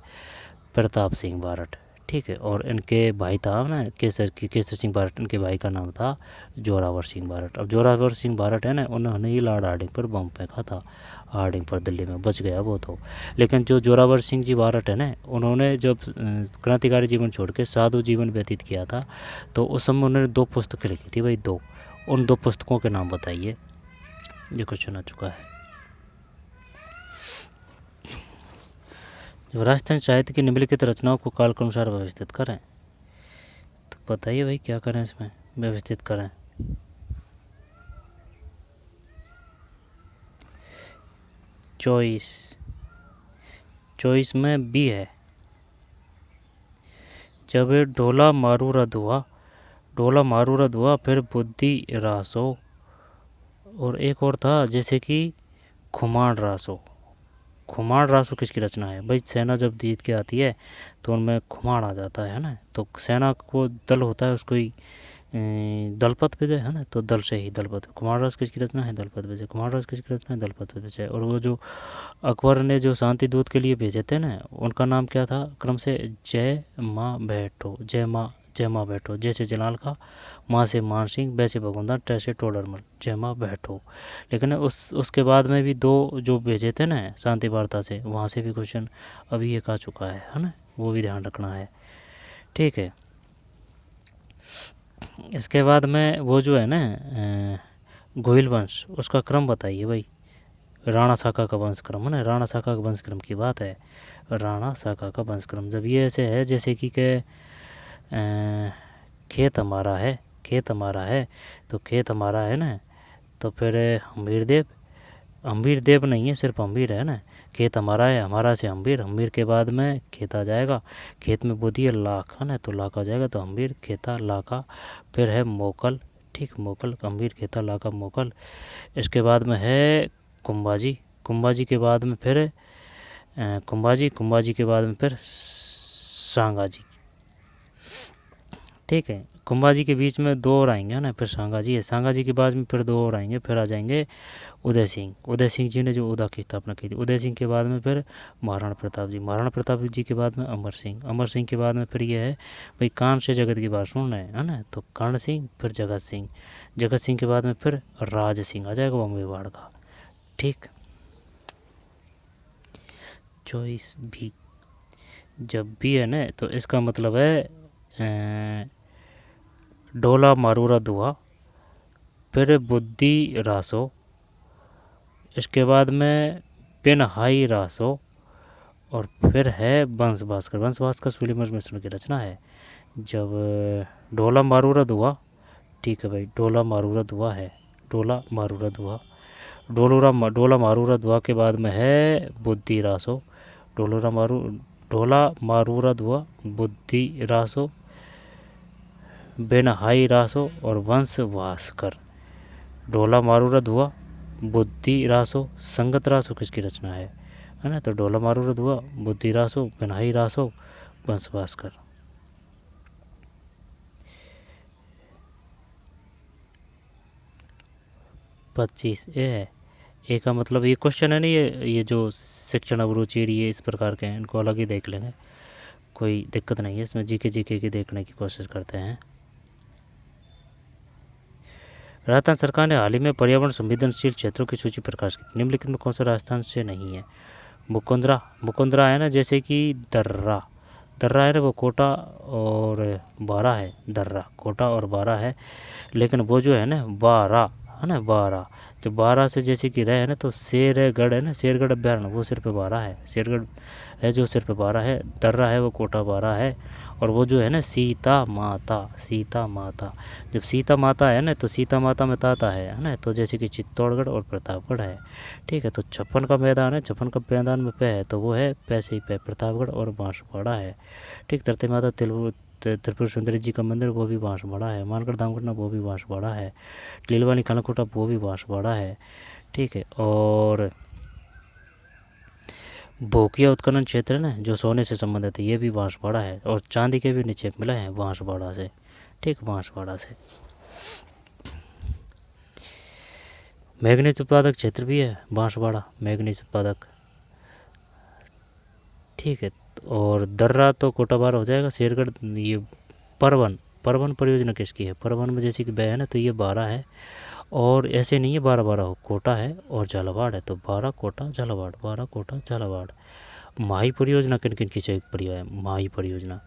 प्रताप सिंह बारट। ठीक है, और इनके भाई था ना केसर सिंह बारट, इनके भाई का नाम था जोरावर सिंह बारट। अब जोरावर सिंह बारट है ना, उन्होंने ही लॉर्ड हार्डिंग पर बम फेंका था, हार्डिंग पर दिल्ली में, बच गया वो तो। लेकिन जो जोरावर सिंह जी बारट है ना, उन्होंने जब क्रांतिकारी जीवन छोड़ के साधु जीवन व्यतीत किया था, तो उस समय उन्होंने 2 पुस्तकें लिखी थी भाई, 2। उन 2 पुस्तकों के नाम बताइए, ये क्वेश्चन आ चुका है। जब राजस्थान साहित्य की निम्नलिखित रचनाओं को काल के अनुसार व्यवस्थित करें, तो बताइए भाई क्या करें, इसमें व्यवस्थित करें। चॉइस में बी है। जब ढोला मारू रद हुआ, फिर बुद्धि रासो, और एक और था जैसे कि खुमाण रासो किसकी रचना है? भाई सेना जब जीत के आती है तो उनमें खुमाण आ जाता है ना, तो सेना को दल होता है, उसको ही दलपत विजय, है ना, तो दल से ही दलपत। खुमाण रास किसकी रचना है? दलपत विजय। खुमाण रास किसकी रचना है? दलपत विजय। और वो जो अकबर ने जो शांति दूत के लिए भेजे थे ना, उनका नाम क्या था क्रम से? जय माँ बैठो, जैसे जलाल का, माँ से मान सिंह, वैसे भगवंदा, टैसे टोडरमल, जय माँ बैठो। लेकिन उसके बाद में भी 2 जो भेजे थे ना शांति वार्ता से, वहाँ से भी क्वेश्चन अभी एक आ चुका है ना, वो भी ध्यान रखना है। ठीक है, इसके बाद में वो जो है ना गोहिल वंश, उसका क्रम बताइए भाई। राणा शाखा का वंशक्रम, है ना, राणा शाखा का वंशक्रम की बात है, राणा शाखा का वंशक्रम। जब ये ऐसे है जैसे कि खेत हमारा है, तो खेत हमारा है ना, तो फिर हम्बीर देव नहीं है, सिर्फ हम्बीर है ना। खेत हमारा है, हमारा से हम्बीर के बाद में खेत आ जाएगा, खेत में बोधी है लाख, है ना, तो लाख आ जाएगा, तो हम्बीर खेता लाका। फिर है मोकल, ठीक, मोकल, हम्बीर खेता लाका मोकल। इसके बाद में है कुंभाजी के बाद में फिर कुंभाजी के बाद में फिर सांगाजी। ठीक है, कुंभाजी के बीच में 2 और आएंगे, है ना, फिर सांगाजी है। सांगाजी के बाद में फिर 2 और आएंगे, फिर आ जाएंगे उदय सिंह जी ने जो उदा की स्थापना की थी। उदय सिंह के बाद में फिर महाराणा प्रताप जी के बाद में अमर सिंह के बाद में फिर ये है भाई, कान से जगत की बात सुन रहे हैं ना, तो कर्ण सिंह, फिर जगत सिंह के बाद में फिर राज सिंह आ जाएगा, वो मेवाड़ का। ठीक, चॉइस भी, जब भी है ना, तो इसका मतलब है ढोला मारूरा दुआ, फिर बुद्धि रासो, इसके बाद में पिन हाई रासो, और फिर है वंश भास्कर सूर्यवंश मिश्रण की रचना है। जब ढोला मारूरा दुआ, ठीक है भाई, ढोला मारूरा दुआ है, ढोला मारूरा दुआ के बाद में है बुद्धि रासो, ढोला मारूरा दुआ, बुद्धि रासो, बेनहाई रासो, और वंश भास्कर। ढोला मारूरा दुआ, बुद्धि रासो, संगत रासो किसकी रचना है ना, तो ढोला मारूरा दुआ, बुद्धि रासो, बेनहाई रासो, वंश भास्कर। ए का मतलब ये क्वेश्चन है ना, ये जो सेक्शन अवरुचि ये इस प्रकार के हैं, इनको अलग ही देख लेंगे, कोई दिक्कत नहीं है इसमें। जीके की देखने की कोशिश करते हैं। राजस्थान सरकार ने हाल ही में पर्यावरण संवेदनशील क्षेत्रों की सूची प्रकाशित की, निम्नलिखित में कौन सा राजस्थान से नहीं है? मुकुंदरा है ना, जैसे कि दर्रा है ना, वो कोटा और बारा है, दर्रा कोटा और बारा है। लेकिन वो जो है ना बारा, है ना, बारा, तो बारा से जैसे कि रहे है ना, तो शेरगढ़ है ना, शेरगढ़ अभ्यारण्य, वो सिर्फ बारा है, शेरगढ़ है जो सिर पे बारह है, दर्रा है वो कोटा बारह है, और वो जो है ना सीता माता, सीता माता, जब सीता माता है ना तो सीता माता में ताता है ना, तो जैसे कि चित्तौड़गढ़ और प्रतापगढ़ है। ठीक है, तो 56 का मैदान है, 56 का मैदान में पे है तो वो है पैसे ही पे प्रतापगढ़ और बांसवाड़ा है। ठीक, तरते माता त्रिपुर सुंदरी जी का मंदिर वो भी बांसवाड़ा है, मानगढ़ धामगढ़ वो भी बांसवाड़ा है, लीलवानी खानाकोटा वो भी बांसवाड़ा है। ठीक है, और भोकिया उत्खनन क्षेत्र है ना जो सोने से संबंधित है ये भी बांसवाड़ा है, और चांदी के भी निक्षेप मिला है बांसवाड़ा से। ठीक, बांसवाड़ा से। मैग्नीज उत्पादक क्षेत्र भी है बांसवाड़ा, मैग्नीज उत्पादक। ठीक है, और दर्रा तो कोटाबार हो जाएगा, शेरगढ़ ये परवन, परवन परियोजना किसकी है, परवन में जैसे कि बह है ना तो ये 12 है, और ऐसे नहीं है 12 हो, कोटा है और झालावाड़ है, तो 12 कोटा झालावाड़, 12 कोटा झालावाड़। माही परियोजना किन किन की संयुक्त परियोजना है, माही परियोजना,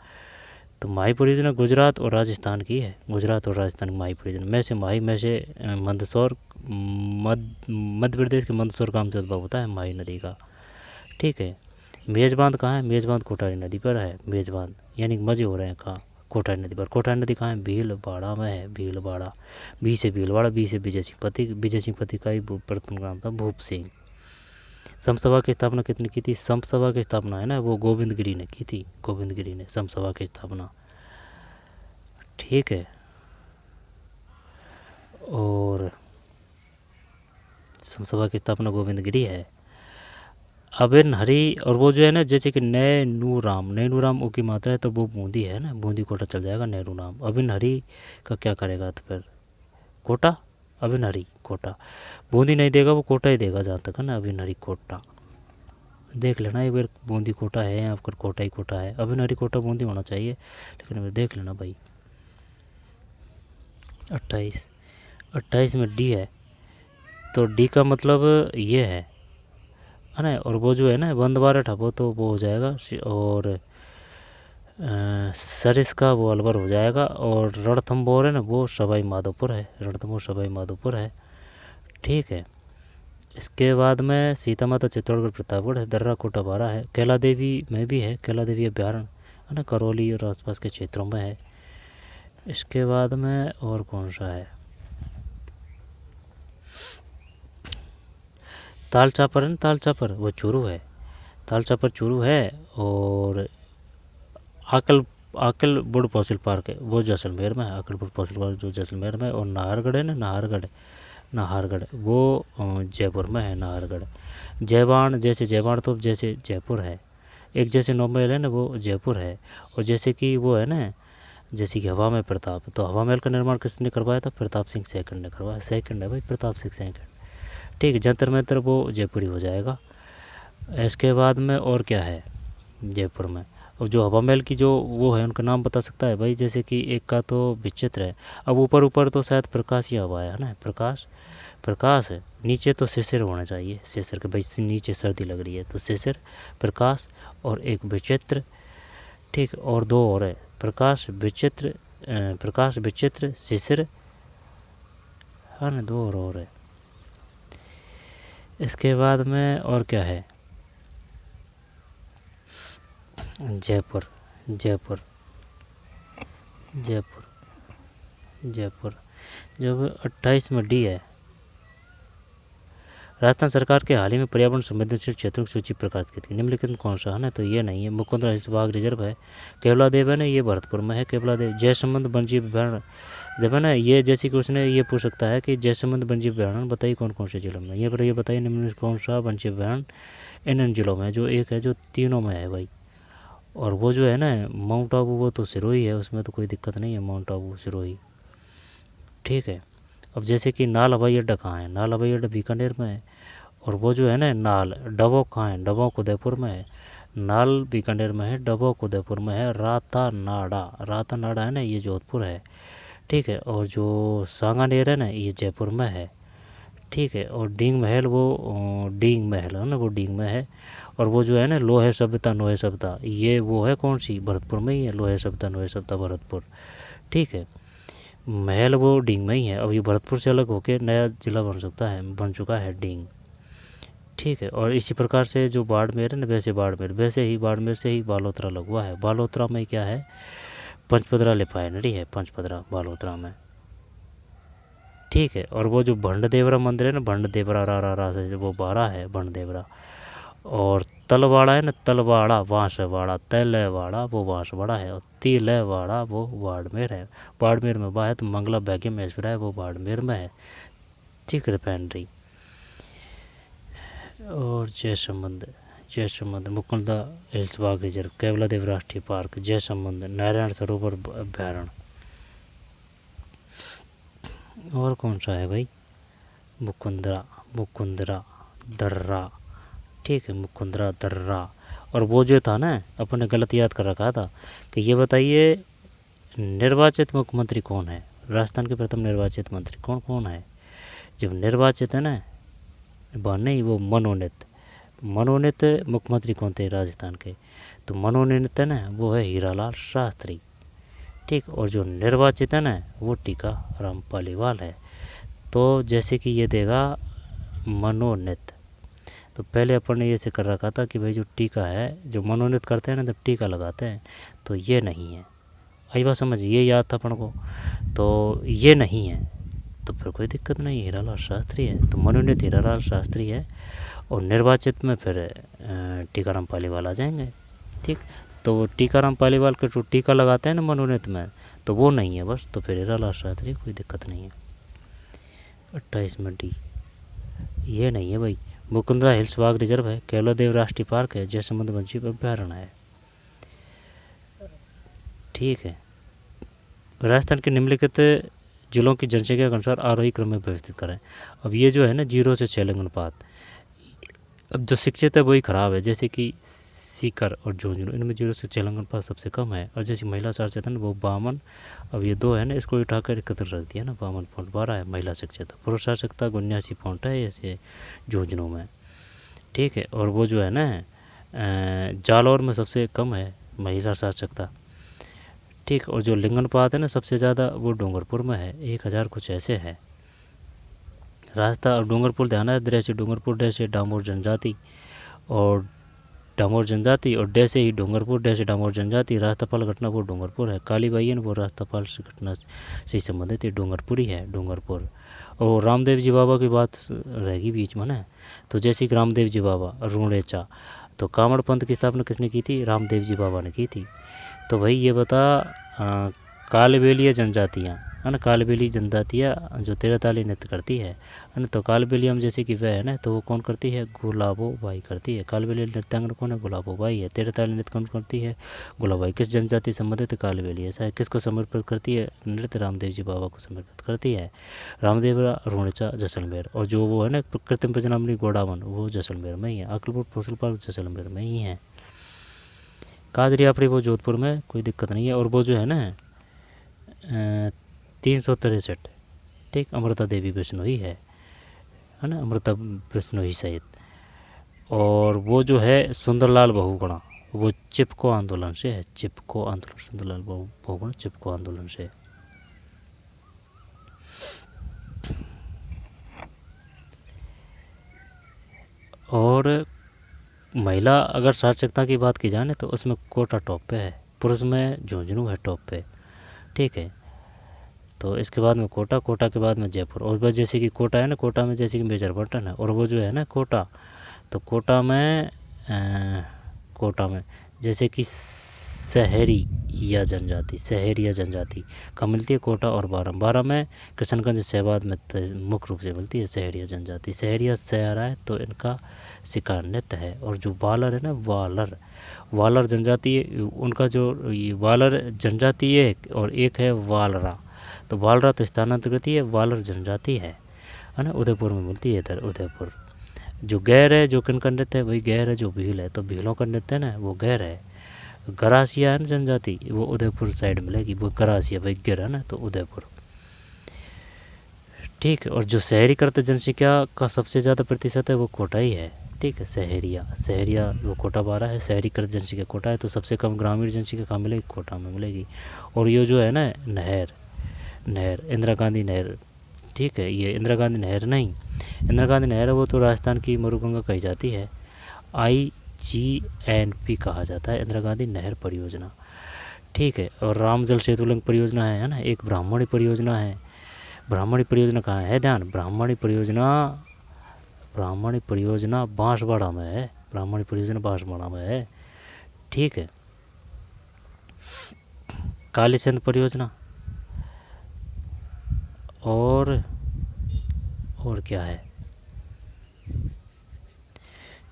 तो माही परियोजना गुजरात और राजस्थान की है, गुजरात और राजस्थान की माही परियोजना। में से माही, में से मंदसौर, मध्य प्रदेश के मंदसौर गांव से उद्भव होता है माही नदी का। ठीक है, मेजबांध कहाँ है, मेजबांध कोठारी नदी पर है, मेजबांध यानी मजे हो रहे हैं कहाँ, कोठारी नदी पर। कोठारी नदी कहाँ है, भीलवाड़ा में है, भीलवाड़ा, बी से भीलवाड़ा, बी से विजय सिंह पति, विजय सिंह पति का ही प्रथम नाम था भूप सिंह। समसभा की स्थापना कितने की थी, समसभा की स्थापना है ना वो गोविंद गिरी ने की थी, गोविंद गिरी ने समसभा की स्थापना। ठीक है, और समसभा की स्थापना गोविंद गिरी है। अबिन हरी, और वो जो है ना जैसे कि नैनूराम, नैनूराम ओ की मात्रा है तो वो बूंदी है ना, बूंदी कोटा चल जाएगा नैनूराम। अबिन हरी का क्या करेगा तो फिर कोटा, अबिन हरी कोटा, बूंदी नहीं देगा वो कोटा ही देगा जहाँ तक है ना, अबिन हरी कोटा। देख लेना एक बार बूंदी कोटा है या फिर कोटा ही कोटा है, अबिन हरी कोटा बूंदी होना चाहिए, लेकिन देख लेना भाई। 28 में डी है, तो डी का मतलब ये है ना, और वो जो है ना बंदवारा ठपो तो वो हो जाएगा, और सरिस का वो अलवर हो जाएगा, और रणथंभौर है ना वो सवाई माधोपुर है, रणथंभौर सवाई माधोपुर है। ठीक है, इसके बाद में सीता माता चित्तौड़गढ़ प्रतापगढ़ है, दर्रा कोटा बारह है, कैला देवी में भी है, कैला देवी अभ्यारण्य है ना करौली और आसपास के क्षेत्रों में है। इसके बाद में और कौन सा है, ताल चापर है ना, ताल चापर वो चूरू है, ताल चापर चूरू है, और आकल बुढ़ फॉसिल पार्क है वो जैसलमेर में है, आकल बुढ़ फॉसिल पार्क जो जैसलमेर में है, और नाहरगढ़ है ना, नाहरगढ़ वो जयपुर में है, नाहरगढ़। जयवाण, जैसे जयवाण तो जैसे जयपुर है, एक जैसे 9 महल है ना वो जयपुर है, और जैसे कि वो है ना जैसे कि हवा में प्रताप, तो हवा महल का निर्माण किसने करवाया था, प्रताप सिंह सेकंड ने करवाया, सेकंड है भाई प्रताप सिंह सेकंड। ठीक, जंतर मंतर वो जयपुरी हो जाएगा। इसके बाद में और क्या है जयपुर में, और जो हवा महल की जो वो है उनका नाम बता सकता है भाई, जैसे कि एक का तो विचित्र है, अब ऊपर तो शायद प्रकाश ही हवा है ना, प्रकाश है, नीचे तो शिशिर होना चाहिए, शिशिर के भाई नीचे सर्दी लग रही है तो शिशिर, प्रकाश और एक विचित्र। ठीक, और 2 और है, प्रकाश विचित्र शिशिर है ना, 2 और है। इसके बाद में और क्या है, जयपुर, जो 28 में डी है। राजस्थान सरकार के हाल ही में पर्यावरण संवेदनशील क्षेत्रों की सूची प्रकाशित की थी, निम्नलिखित में कौन सा है ना, तो ये नहीं है, मुकुंदरा हिल्स बाघ रिजर्व है, केवलादेव है ना ये भरतपुर में है, केवलादेव। जयसंबंध वन्यजीव अभ्यारण्य जब है ना ये, जैसे कि उसने ये पूछ सकता है कि जयसंबंध वन्यजीव अभ्यारण्य बताइए कौन कौन से जिलों में, ये पर ये बताइए निम्नलिखित कौन सा वन्यजीव अभ्यारण्य इन जिलों में, जो एक है जो तीनों में है भाई, और वो जो है ना माउंट आबू वो तो सिरोही है, उसमें तो कोई दिक्कत नहीं है, माउंट आबू सिरोही। ठीक है, अब जैसे कि नाल हवाई अड्डा कहाँ है, नाल हवाई अड्डा बीकानेर में है, और वो जो है ना नाल डबोक कहाँ है, डबोक उदयपुर में है, नाल बीकानेर में है, डबोक उदयपुर में है, राता नाड़ा है ना ये जोधपुर है। ठीक है, और जो सांगानेर है ना ये जयपुर में है। ठीक है, और डींग महल वो डींग महल है ना वो डींग में है, और वो जो है ना लोहे सभ्यता ये वो है कौन सी, भरतपुर में ही है, लोहे सभ्यता भरतपुर। ठीक है, महल वो डींग में ही है, अब ये भरतपुर से अलग होकर नया जिला बन चुका है डींग। ठीक है। और इसी प्रकार से जो बाड़मेर है ना, वैसे बाड़मेर, वैसे ही बाड़मेर से ही बालोतरा लगवा है। बालोतरा में क्या है, पंचपदरा रिफाइनरी है, पंचपदरा बालोतरा में। ठीक है। और वो जो भंडदेवरा मंदिर है ना, भंडदेवरा रा से वो बारा है भंडदेवरा। और तलवाड़ा है ना, तलवाड़ा बांसवाड़ा, तलवाड़ा वो बांसवाड़ा है, और तिलवाड़ा वो बाड़मेर है। बाड़मेर में बा है तो मंगला भाग्य महेश्वरा है, वो बाड़मेर में है। ठीक, रिफाइनरी। और जयसंबंध मुकुंदा हिल्स बाग रिजर्व, केवलादेव राष्ट्रीय पार्क, जयसंबंध, नारायण सरोवर अभ्यारण्य। और कौन सा है भाई, मुकुंदरा दर्रा। ठीक है, मुकुंदरा दर्रा। और वो जो था ना, अपने गलत याद कर रखा था कि ये बताइए निर्वाचित मुख्यमंत्री कौन है, राजस्थान के प्रथम निर्वाचित मंत्री कौन कौन है। जब निर्वाचित है ना, नहीं, वो मनोनीत मुख्यमंत्री कौन थे राजस्थान के, तो मनोनीत है ना, वो है हीरालाल शास्त्री। ठीक। और जो निर्वाचित है ना, वो टीकाराम पालीवाल है। तो जैसे कि ये देगा मनोनीत, तो पहले अपन ने ये से कर रखा था कि भाई जो टीका है, जो मनोनीत करते हैं ना, जब टीका लगाते हैं, तो ये नहीं है। आई बात समझ, ये याद था अपन को, तो ये नहीं है, तो फिर कोई दिक्कत नहीं, हीरालाल शास्त्री है। तो मनोनीत हीरालाल शास्त्री है, और निर्वाचित में फिर टीकाराम पालीवाल आ जाएंगे। ठीक। तो वो टीकाराम पालीवाल के जो टीका लगाते हैं ना मनोनीत में, तो वो नहीं है बस, तो फिर हीरालाल शास्त्री, कोई दिक्कत नहीं है। 28 में डी, ये नहीं है भाई। मुकुंदरा हिल्स बाग रिजर्व है, केवलादेव राष्ट्रीय पार्क है, जयसंबंध वन्यजीव अभ्यारण्य है। ठीक है। राजस्थान के निम्नलिखित जिलों की जनसंख्या के अनुसार आरोही क्रम में व्यवस्थित करें। अब ये जो है ना, 0 से 6 लिंगानुपात। अब जो शिक्षित है वही खराब है, जैसे कि सीकर और झुंझुनू, इनमें 0 से 6 लिंगानुपात सबसे कम है। और जैसे महिला साक्षरता वो 52, अब ये 2 है ना, इसको उठाकर 71 रख दिया ना, 52.12 है महिला शिक्षित। पुरुष साक्षरता 79 पॉइंट है ऐसे झुंझुनू में। ठीक है। और वो जो है ना, जालौर में सबसे कम है महिला साक्षरता। ठीक। और जो लिंगानुपात है ना, सबसे ज़्यादा वो डूंगरपुर में है, 1000 कुछ ऐसे है। राजस्थान और डूंगरपुर ध्यान है, दृश्य डूंगरपुर डैसे डामोर जनजाति, और डामोर जनजाति, और डैसे ही डूंगरपुर डैसे डामोर जनजाति। राजस्थापाल घटना वो डूंगरपुर है। काली बाई है वो राजस्थापाल से घटना से संबंधित डूंगरपुरी है, डूंगरपुर। और रामदेव जी बाबा की बात रहेगी बीच में ना, तो जैसे कि रामदेव जी बाबा रूणेचा, तो कामड़ पंथ की स्थापना किसने की थी, रामदेव जी बाबा ने की थी। तो भाई ये बता, कालबेलिया जनजातियाँ है ना, कालबेली जनजातियाँ जो 13 ताली नृत्य करती है ना, तो कालबेलिया में जैसे कि वह है ना, तो वो कौन करती है, गुलाबो बाई करती है। कालबेलिया नृत्यांगन कौन है, गुलाबो बाई है। 13 ताली नृत्य कौन करती है, गुलाबाई। किस जनजाति संबंधित, कालबेली। ऐसा है, किसको समर्पित करती है नृत्य, रामदेव जी बाबा को समर्पित करती है। रामदेवरा रूणेचा जैसलमेर। और जो वो है ना कृत्रिम प्रजनावली गोडावन, वो जैसलमेर में ही है। अकलपुर फॉसिल पार्क जैसलमेर में ही है। काजरी आपड़ी वो जोधपुर में, कोई दिक्कत नहीं है। और वो जो है ना 363, ठीक, अमृता देवी बिश्नोई है ना, अमृता बिश्नोई सहित। और वो जो है सुंदरलाल बहुगुणा, वो चिपको आंदोलन से है, चिपको आंदोलन, सुंदरलाल बहुगुणा चिपको आंदोलन से। और महिला अगर साक्षरता की बात की जाए ना, तो उसमें कोटा टॉप पे है, पुरुष में झुंझुनू है टॉप पे। ठीक है। तो इसके बाद में कोटा के बाद में जयपुर। और बस जैसे कि कोटा है ना, कोटा में जैसे कि मेजर बर्टन है। और वो जो है ना कोटा, तो कोटा में जैसे कि सहरिया जनजाति कहाँ मिलती है, कोटा और बारह में किशनगंज शहबाद में मुख्य रूप से मिलती है सहरिया जनजाति। सहरिया सहरा है, तो इनका शिकार नृत्य है। और जो वालर है ना, वालर जनजाति, उनका जो ये वालर जनजाति है, और एक है वालरा। तो वालरा तो स्थानांतरित है, वालर जनजाति है ना, उदयपुर में मिलती है इधर, उदयपुर। जो गैर है, जो किनका नृत्य है, वही गैर है, जो भील है, तो भीलों का नृत्य है ना, वो गैर है। गरासिया है ना जनजाति, वो उदयपुर साइड मिलेगी, वो गरासिया भाई गिर है ना, तो उदयपुर। ठीक है। और जो शहरी करते जनसंख्या का सबसे ज़्यादा प्रतिशत है, वो कोटा ही है। ठीक है। सहरिया वो कोटा 12 है, शहरी करते जनसंख्या कोटा है। तो सबसे कम ग्रामीण जनसंख्या कहाँ मिलेगी, कोटा में मिलेगी। और ये जो है ना नहर इंदिरा गांधी नहर, ठीक है, ये इंदिरा गांधी नहर नहीं, इंदिरा गांधी नहर है वो तो राजस्थान की मरुगंगा कही जाती है। IGNP कहा जाता है इंदिरा गांधी नहर परियोजना। ठीक है, और राम जल सेतु लिंक परियोजना है ना, एक ब्राह्मणी परियोजना है। ब्राह्मणी परियोजना कहाँ है, ध्यान, ब्राह्मणी परियोजना बांसवाड़ा में है, ब्राह्मणी परियोजना बांसवाड़ा में है। ठीक है, कालीचंद परियोजना और क्या है,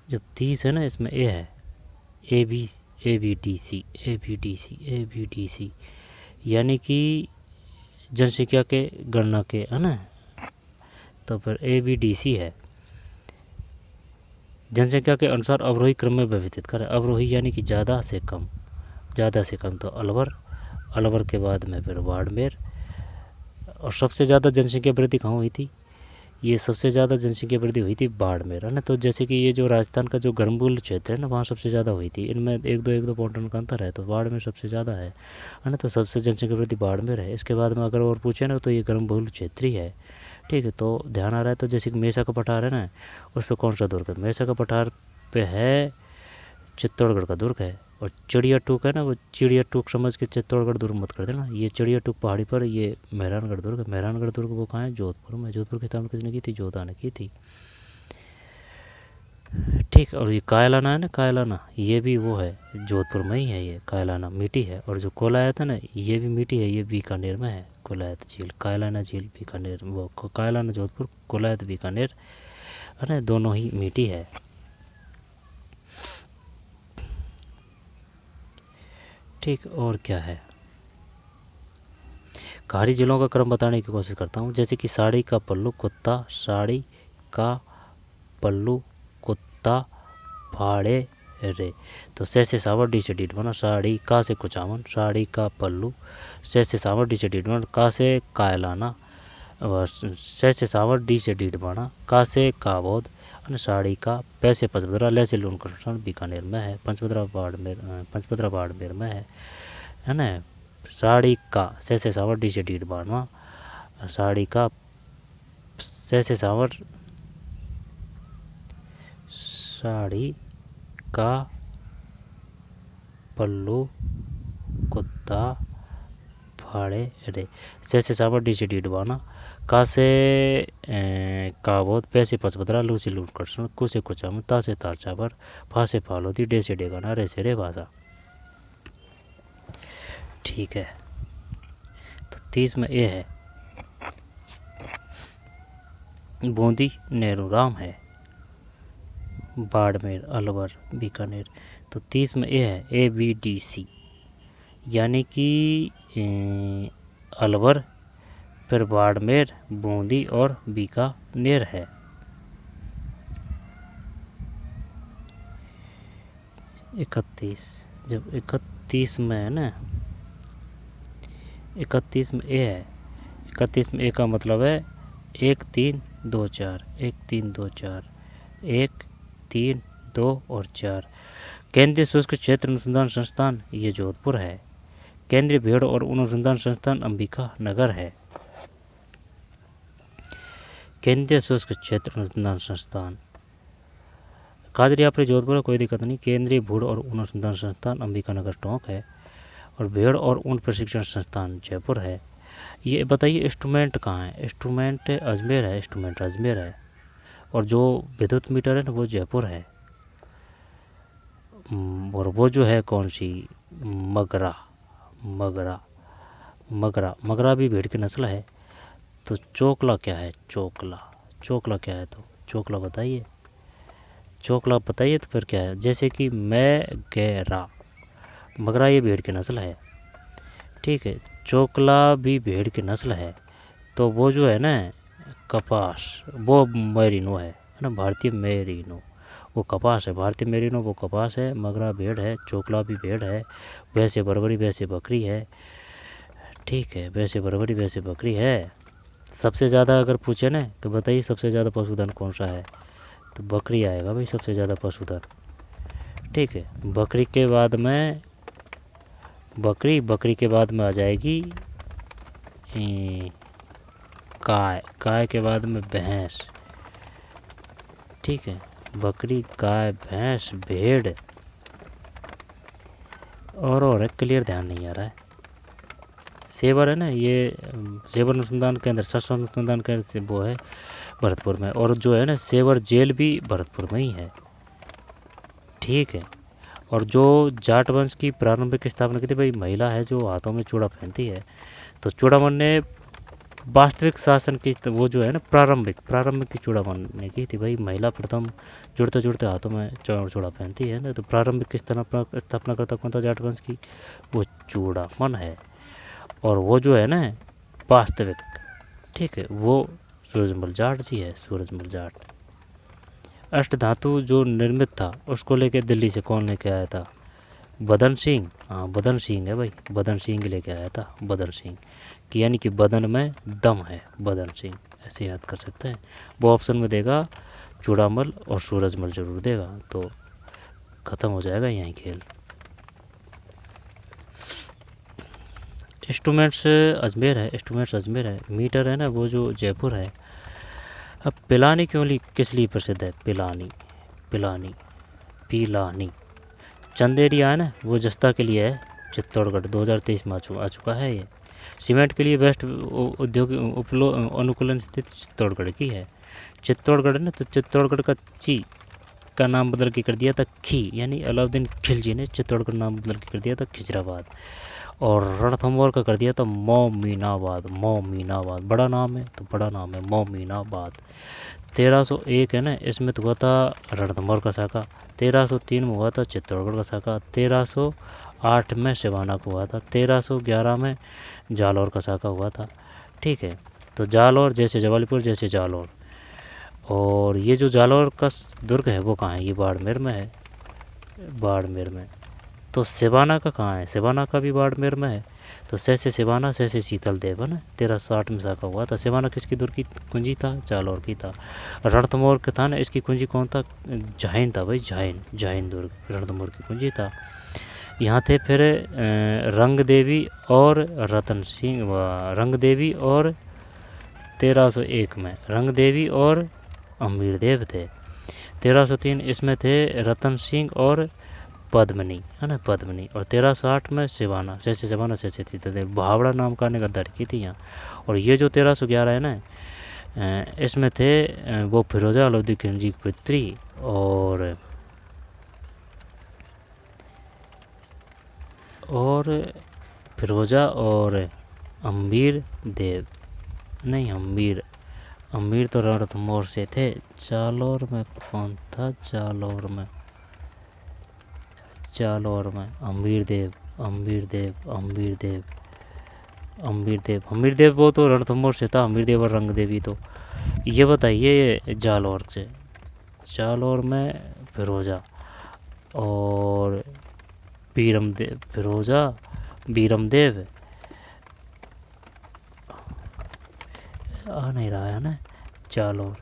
जो 30 है ना इसमें ए है, ABDC यानी कि जनसंख्या के गणना के, है ना, तो फिर ABDC है, जनसंख्या के अनुसार अवरोही क्रम में विभाजित करें। अवरोही यानी कि ज़्यादा से कम तो अलवर के बाद में फिर बाड़मेर। और सबसे ज़्यादा जनसंख्या वृद्धि कहाँ हुई थी, ये सबसे ज़्यादा जनसंख्या वृद्धि हुई थी बाड़मेर, है ना। तो जैसे कि ये जो राजस्थान का जो गरमबुल क्षेत्र है ना, वहाँ सबसे ज़्यादा हुई थी। इनमें एक दो पॉइंट का अंतर है, तो बाड़मेर सबसे ज़्यादा है ना। तो सबसे जनसंख्या वृद्धि बाड़मेर है। इसके बाद में अगर और पूछे ना तो ये गरमबुल क्षेत्र ही है। ठीक है, तो ध्यान आ रहा है। तो जैसे कि मेसा का पठार है ना, उस पर कौन सा दुर्ग है, मेसा का पठार पे है चित्तौड़गढ़ का दुर्ग है। और चिड़िया टूक है ना, वो चिड़िया टूक समझ के चित्तौड़गढ़ दुर्ग मत कर देना, ये चिड़िया टूक पहाड़ी पर ये मेहरानगढ़ दुर्ग है। मेहरानगढ़ दुर्ग वो कहाँ है, जोधपुर में। जोधपुर की स्थापना किसने की थी, जोधा ने की थी। ठीक, और ये कायलाना है ना, कायलाना ये भी वो है, जोधपुर में ही है ये कायलाना, मीठी है। और जो कोलायत है ना, ये भी मीठी है, ये बीकानेर में है। कोलायत झील, कायलाना झील बीकानेर, वो कायलाना जोधपुर, कोलायत बीकानेर, है ना, दोनों ही मीठी है। ठीक, और क्या है, खाड़ी जिलों का क्रम बताने की कोशिश करता हूँ। जैसे कि साड़ी का पल्लू कुत्ता, साड़ी का पल्लू कुत्ता फाड़े रे, तो से सावर डी से डीट बना, साड़ी का से कुचामन, साड़ी का पल्लू, से सावर डी से डीट बना, का से कायलाना, से सावर डी से डीट बना, का से काबोद, साड़ी का पैसे पंचभद्रा, लैसे लून कृष्ण बीकानेर में है, पंचभद्रा बाड़मेर में है ना। साड़ी का से सावर डी से डीट बाड़वा, साड़ी का से सावर, साड़ी का पल्लू कुत्ता फाड़े रे, से सावर डी से डीट बाना, का से काबोद, पैसे पचपदरा, लू से लूट कर्षण, कु से कुचाम, ता से तार चाबर, फा से फालोदी, डे से डेगाना, रे से रे भाषा। ठीक है, तो 30 में ये है, बूंदी नेहरू राम है, बाड़मेर, अलवर, बीकानेर। तो 30 में ये है ABDC, यानी कि अलवर, फिर बाड़मेर, बूंदी और बीकानेर है। जब 31 में है ना, 31 में ए है, 31 में ए का मतलब है 1 3 2 4, 1 3 2 4, 1 3 2 और 4। केंद्रीय शुष्क क्षेत्र अनुसंधान संस्थान ये जोधपुर है। केंद्रीय भेड़ और ऊन अनुसंधान संस्थान अंबिका नगर है। केंद्रीय शुष्क क्षेत्र अनुसंधान संस्थान कादरी आपरे जोधपुर है, कोई दिक्कत नहीं। केंद्रीय भूड़ और ऊन अनुसंधान संस्थान अंबिका नगर टोंक है। और भेड़ और ऊन प्रशिक्षण संस्थान जयपुर है। ये बताइए इंस्ट्रूमेंट कहाँ है, इंस्ट्रूमेंट अजमेर है, इंस्ट्रूमेंट अजमेर है। और जो विद्युत मीटर है ना वो जयपुर है। और वो जो है कौन सी, मगरा मगरा मगरा मगरा भी भेड़ की नस्ल है। तो चोकला क्या है, चोकला चोकला क्या है, तो चोकला बताइए, चोकला बताइए। तो फिर क्या है, जैसे कि मैगेरा, मगरा ये भेड़ की नस्ल है। ठीक है, चोकला भी भेड़ की नस्ल है। तो वो जो है ना कपास, वो मेरिनो है ना, भारतीय मेरिनो, वो कपास है। भारतीय मेरिनो वो कपास है। मगरा भेड़ है, चोकला भी भेड़ है। वैसे बरबरी वैसे बकरी है। ठीक है, वैसे बरबरी वैसे बकरी है। सबसे ज़्यादा अगर पूछे ना तो बताइए सबसे ज़्यादा पशुधन कौन सा है, तो बकरी आएगा भाई सबसे ज़्यादा पशुधन। ठीक है, बकरी के बाद में बकरी के बाद में आ जाएगी गाय, गाय के बाद में भैंस, ठीक है, बकरी, गाय, भैंस, भेड़ और है, क्लियर ध्यान नहीं आ रहा है। सेवर है ना, ये सेवर अनुसंधान केंद्र, शस्त्र अनुसंधान केंद्र से वो है भरतपुर में, और जो है ना सेवर जेल भी भरतपुर में ही है, ठीक है। और जो जाट वंश की प्रारंभिक स्थापना की थी भाई, महिला है जो हाथों में चूड़ा पहनती है, तो चूड़ामन ने वास्तविक शासन की वो जो है ना प्रारंभिक की चूड़ामन ने की थी भाई, महिला प्रथम जुड़ते जुड़ते हाथों में चूड़ा पहनती है ना, तो प्रारंभिक की स्थापना करता कौन था जाट वंश की, वो चूड़ामन है। और वो जो है ना वास्तविक, ठीक है, वो सूरजमल जाट जी है, सूरजमल जाट। अष्ट धातु जो निर्मित था उसको लेके दिल्ली से कौन लेके आया था, बदन सिंह, हाँ बदन सिंह है भाई, बदन सिंह लेके आया था, बदन सिंह कि यानी कि बदन में दम है, बदन सिंह, ऐसे याद कर सकते हैं। वो ऑप्शन में देगा चूड़ामल और सूरजमल जरूर देगा, तो ख़त्म हो जाएगा यहीं खेल। इंस्ट्रूमेंट्स अजमेर है, इंस्ट्रूमेंट्स अजमेर है, मीटर है ना वो जो जयपुर है। अब पिलानी किस लिए प्रसिद्ध है, पिलानी, पिलानी, पिलानी। चंदेरिया है ना वो जस्ता के लिए है, चित्तौड़गढ़ 2023 में आ चुका है ये। सीमेंट के लिए बेस्ट उद्योग अनुकूलन स्थित चित्तौड़गढ़ की है। चित्तौड़गढ़ ने तो चित्तौड़गढ़ का ची का नाम बदल के कर दिया था खी, यानी अलाउद्दीन खिलजी ने चित्तौड़गढ़ नाम बदल के कर दिया था खिजराबाद। और रणथंभौर का कर दिया था मोमीनाबाद, मोमीनाबाद बड़ा नाम है, तो बड़ा नाम है मोमीनाबाद। 1301 है ना इसमें तो हुआ था रणथंभौर का साका, 1303 में हुआ था चित्तौड़गढ़ का साका, 1308 में सिवाना को हुआ था, 1311 में जालौर का साका हुआ था, ठीक है। तो जालौर जैसे जबलपुर जैसे जालौर, और ये जो जालौर का दुर्ग है वो कहाँ है, ये बाड़मेर में है, बाड़मेर में। तो सिवाना का कहाँ है, सिवाना का भी बाड़मेर में है। तो सैसे सिवाना सैसे शीतल देव है ना, 1308 में साका हुआ था। सिवाना किसकी दुर्ग की कुंजी था, जालौर की था। रणथंभौर का था ना इसकी कुंजी कौन था, जैन था भाई, जैन, जैन दुर्ग रणथंभौर की कुंजी था। यहाँ थे फिर रंग देवी और रतन सिंह, रंग देवी और 1301 में रंग देवी और अम्बीर देव थे। 1303 इसमें थे रतन सिंह और पद्मनी है ना, पद्मनी। और 1308 में सिवाना, जैसे सिवाना जैसे सीतादेव, भावड़ा नाम का ने गद्दारी की थी यहाँ। और ये जो 1311 है ना इसमें थे वो फिरोजा अलाउद्दीन खिलजी की पुत्री और फिरोजा और अम्बीर देव, नहीं अम्बीर तो रणथंभौर से थे। जालौर में कौन था, जालौर में अम्बीर देव वो तो रणथंभौर से था, अम्बीर देव और रंग देवी। तो ये बताइए जालौर से, जालौर में फिरोजा और फिरोजा बीरम देव आ नहीं रहा है ना, जालौर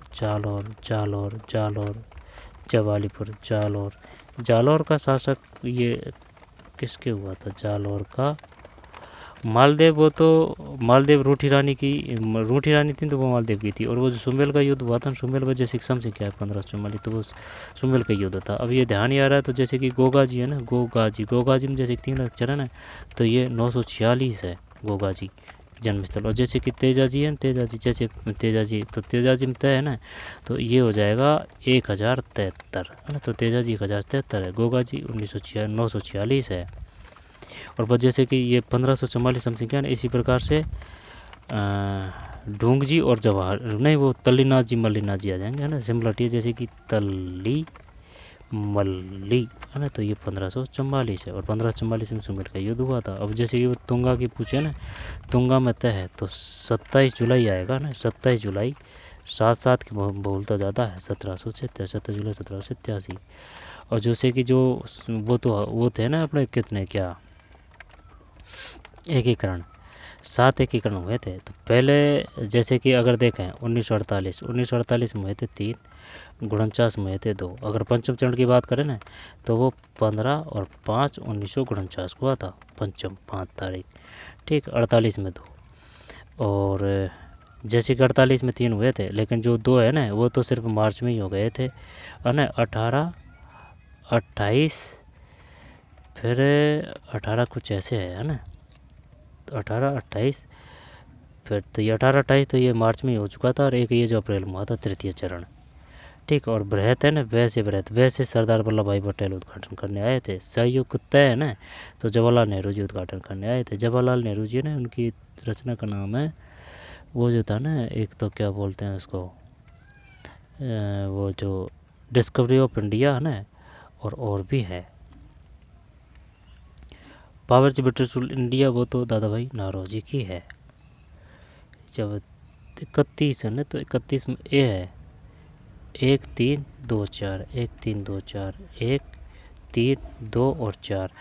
जवालीपुर, जालौर का शासक ये किसके हुआ था, जालौर का मालदेव। वो तो मालदेव रूठी रानी थी, तो वो मालदेव की थी। और वो जो सुमेल का युद्ध हुआ था, सुमेल वजह से सम से क्या है 1544, तो वो सुमेल का युद्ध था। अब ये ध्यान ही आ रहा है, तो जैसे कि गोगाजी है ना, गोगाजी में जैसे 3 अक्षर है ना, तो ये 946 है गोगाजी जन्मस्थल। और जैसे कि तेजाजी है, तेजाजी तो तेजाजी में तय है ना, तो ये हो जाएगा 1073 है ना, तो तेजाजी 1073 है, गोगाजी 946 है। और बस जैसे कि ये 1544 समथिंग क्या है, इसी प्रकार से ढूंगजी और जवाहर नहीं, वो तल्लीनाथ जी मल्लीनाथ जी आ जाएंगे है ना, सिमिलरिटी है, जैसे कि तल्ली मल्ली है ना, तो ये 1544 है। और 1544 में सुमेल का युद्ध हुआ था। अब जैसे कि वो तुंगा की पूछे ना, तुंगा में तय है, तो 27 जुलाई आएगा ना, 27 जुलाई, 7 की बहुलता ज़्यादा है, 1787 जुलाई 1787। और जैसे कि जो वो थे ना अपने कितने क्या एकीकरण, 7 एकीकरण हुए थे। तो पहले जैसे कि अगर देखें 1948 में हुए थे 3, 49 में हुए थे 2। अगर पंचम चरण की बात करें ना, तो वो 15 और 5 1949 को हुआ था, पंचम 5 तारीख, ठीक। 48 में 2 और जैसे कि 48 में 3 हुए थे, लेकिन जो 2 है ना वो तो सिर्फ मार्च में ही हो गए थे, है ना। 18, 28, फिर 18 कुछ ऐसे है ना, तो 18, 28, फिर तो ये 18, 28 तो ये मार्च में ही हो चुका था, और एक ये जो अप्रैल में हुआ था तृतीय चरण, ठीक। और बृहत है ना, वैसे सरदार वल्लभ भाई पटेल उद्घाटन करने आए थे। संयुक्त तय है ना, तो जवाहरलाल नेहरू जी उद्घाटन करने आए थे। जवाहरलाल नेहरू जी ने, उनकी रचना का नाम है वो जो था ना, एक तो क्या बोलते हैं उसको, वो जो डिस्कवरी ऑफ इंडिया है ना, और भी है power to British rule India, वो तो दादा भाई नारोजी की है। जब 31 है ना, तो 31 में ए है 1, 3, 2, 4, 1, 3, 2, 4, 1, 3, 2 और 4।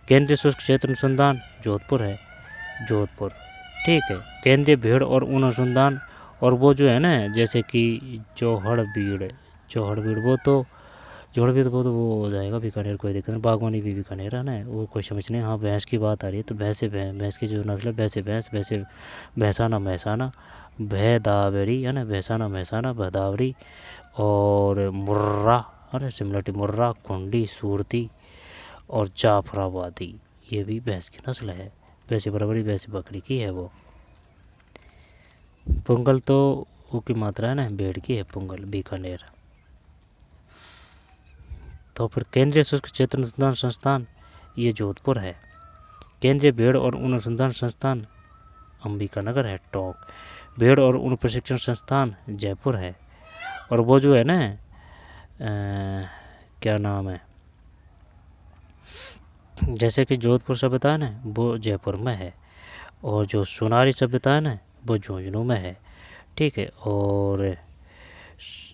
केंद्रीय शुष्क क्षेत्र अनुसंधान जोधपुर है, जोधपुर, ठीक है। केंद्रीय भेड़ और ऊन अनुसंधान, और वो जो है ना, जैसे कि जोहड़बीड़ वो तो वो हो जाएगा बीकानेर, कोई दिक्कत नहीं। बागवानी भी बीकानेर है ना, वो कोई समझ नहीं। हाँ, भैंस की बात आ रही है, तो भैंस की जो नस्ल है, भैंस, भैंसाना महसाना, भैदावरी है ना, भैंसाना महसाना, भदावरी, और मुर्रा है ना, सिमलटी मुर्रा, कुंडी, सूरती और जाफराबादी, ये भी भैंस की नस्ल है। भैंसी बराबरी भैंसी बकरी की है वो। पुंगल तो वो की मात्रा है ना, भेड़ की है पुंगल, बीकानेर। तो फिर केंद्रीय शुष्क क्षेत्र अनुसंधान संस्थान, ये जोधपुर है। केंद्रीय भेड़ और ऊन अनुसंधान संस्थान अंबिकानगर है, टोंक। भेड़ और ऊन प्रशिक्षण संस्थान जयपुर है। और वो जो है ना, क्या नाम है, जैसे कि जोधपुर सभ्यता है ना, वो जयपुर में है। और जो सोनारी सभ्यता है ना, वो झुंझुनू में है, ठीक है। और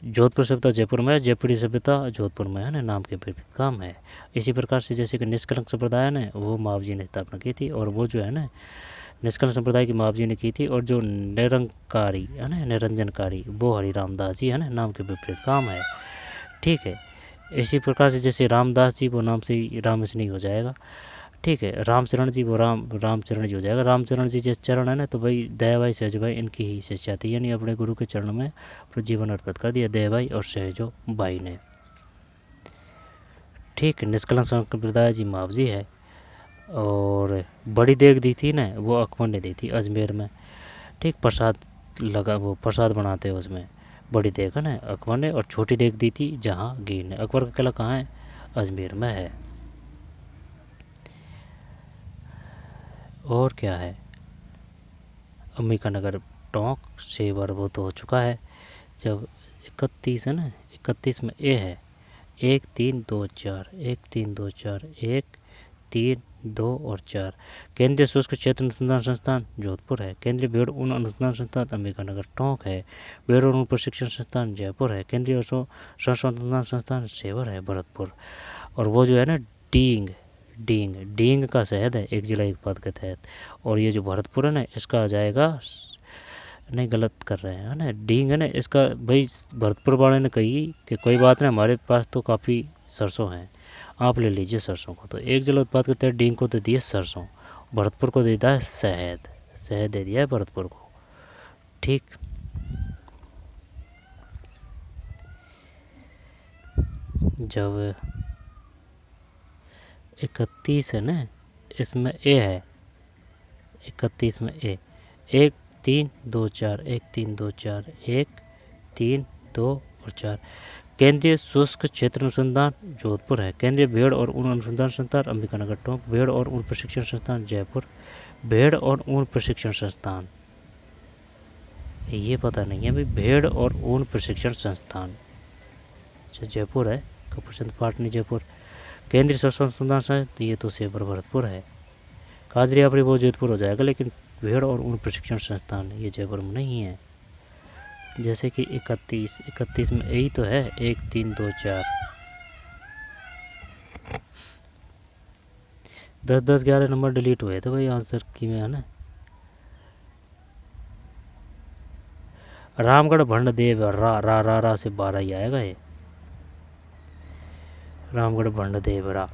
जोधपुर सभ्यता जयपुर में है, जयपुरी सभ्यता जोधपुर में है ना, नाम के विपरीत काम है। इसी प्रकार से जैसे कि निष्कलंक संप्रदाय है ना, वो महावीर जी ने स्थापना की थी, और वो जो है ना, निष्कलंक संप्रदाय की महावीर जी ने की थी। और जो निरंकारी है ना, निरंजनकारी, वो हरि रामदास जी है ना, नाम के विपरीत काम है, ठीक है। इसी प्रकार से जैसे रामदास जी, वो नाम से ही राम नहीं हो जाएगा, ठीक है। रामचरण जी, वो रामचरण जी हो जाएगा। रामचरण जी जैसे चरण है ना, तो भाई दयाभाई सहज भाई इनकी ही शिष्या थी, यानी अपने गुरु के चरण में अपना जीवन अर्पित कर दिया दयाभाई और सहजो भाई ने, ठीक। निष्कलंक संप्रदाय जी मावजी है। और बड़ी देग दी थी ना, वो अकबर ने दी थी अजमेर में, ठीक। प्रसाद लगा, वो प्रसाद बनाते हैं उसमें, बड़ी देग है ना अकबर ने, और छोटी देग दी थी जहांगीर ने। अकबर का किला कहाँ है? अजमेर में है। और क्या है, अंबिकानगर, टोंक, सेवर, वो तो हो चुका है। जब 31 है ना, 31 में ए है 1, 3, 2, 4, 1, 3, 2, 4, 1, 3, 2 और 4। केंद्रीय शुष्क क्षेत्र अनुसंधान संस्थान जोधपुर है। केंद्रीय भेड़ ऊन अनुसंधान संस्थान अंबिकानगर, टोंक है। भेड़ और ऊन प्रशिक्षण संस्थान जयपुर है। केंद्रीय अनुसंधान संस्थान सेवर है, भरतपुर। और वो जो है ना, डींग का शहद है, एक जिला एक पद के तहत। और ये जो भरतपुर है ना, इसका आ जाएगा, नहीं गलत कर रहे हैं ना, डींग है ना इसका, भाई भरतपुर वाले ने कही कि कोई बात नहीं, हमारे पास तो काफ़ी सरसों हैं, आप ले लीजिए सरसों को। तो एक जिला उत्पाद के तहत डींग को दे दिए सरसों, भरतपुर को दे दिया है शहद दे दिया है भरतपुर को, ठीक। जब 31 है ना, इसमें ए है, 31 में ए 1, 3, 2, 4, 1, 3, 2, 4, 1, 3, 2 और 4। केंद्रीय शुष्क क्षेत्र अनुसंधान जोधपुर है। केंद्रीय भेड़ और ऊन अनुसंधान संस्थान अंबिकानगर, टोंक। भेड़ और ऊन प्रशिक्षण संस्थान जयपुर। भेड़ और ऊन प्रशिक्षण संस्थान, ये पता नहीं है भाई, भेड़ और ऊन प्रशिक्षण संस्थान अच्छा जयपुर है, कपूरचंद पाटनी जयपुर। केंद्रीय शस्त्र अनुसंधान संस्थान, ये तो सेवर भरतपुर है। काजरियापरी वो जोधपुर हो जाएगा, लेकिन भेड़ और ऊन प्रशिक्षण संस्थान ये जयपुर में नहीं है। जैसे कि 31 में यही तो है 1, 3, 2, 4, 10, 10, 11 नंबर डिलीट हुए थे भाई आंसर की में, है ना। रामगढ़ भंडदेव, रा से 12 ही आएगा ये, रामगढ़ भंडदेव रा।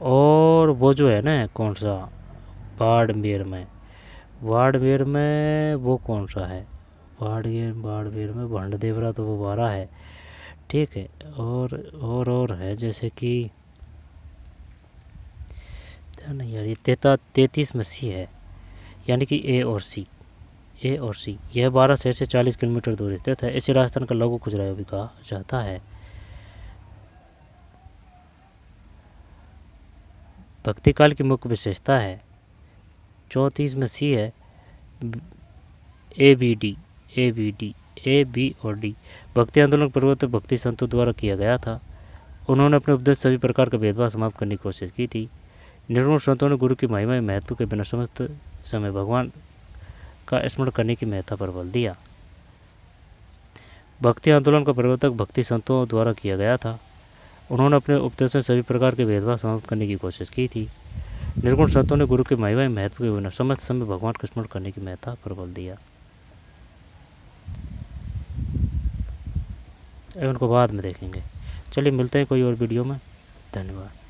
और वो जो है ना, कौन सा, बाड़मेर में वो कौन सा है, बाड़मेर में भंड देवरा तो वो 12 है, ठीक है। और है जैसे कि नहीं यार, ये 33 मसीह है, यानी कि ए और सी। यह 12 शहर से 40 किलोमीटर दूर स्थित है। इसे राजस्थान का लघु खुजराहो भी कहा जाता है। भक्ति काल की मुख्य विशेषता है 34 मसीह है। ए बी और डी भक्ति आंदोलन प्रवर्तक भक्ति संतों द्वारा किया गया था। उन्होंने अपने उपदेश सभी प्रकार का भेदभाव समाप्त करने की कोशिश की थी। निर्गुण संतों ने गुरु की महिमा में महत्व के बिना समस्त समय भगवान का स्मरण करने की महत्ता पर बल दिया। भक्ति आंदोलन का प्रवर्तक भक्ति संतों द्वारा किया गया था। उन्होंने अपने उपदेश में सभी प्रकार के भेदभाव समाप्त करने की कोशिश की थी। निर्गुण संतों ने गुरु की महिमा में महत्व के बिना समस्त समय भगवान का स्मरण करने की महत्ता पर बल दिया। उनको बाद में देखेंगे। चलिए मिलते हैं कोई और वीडियो में। धन्यवाद।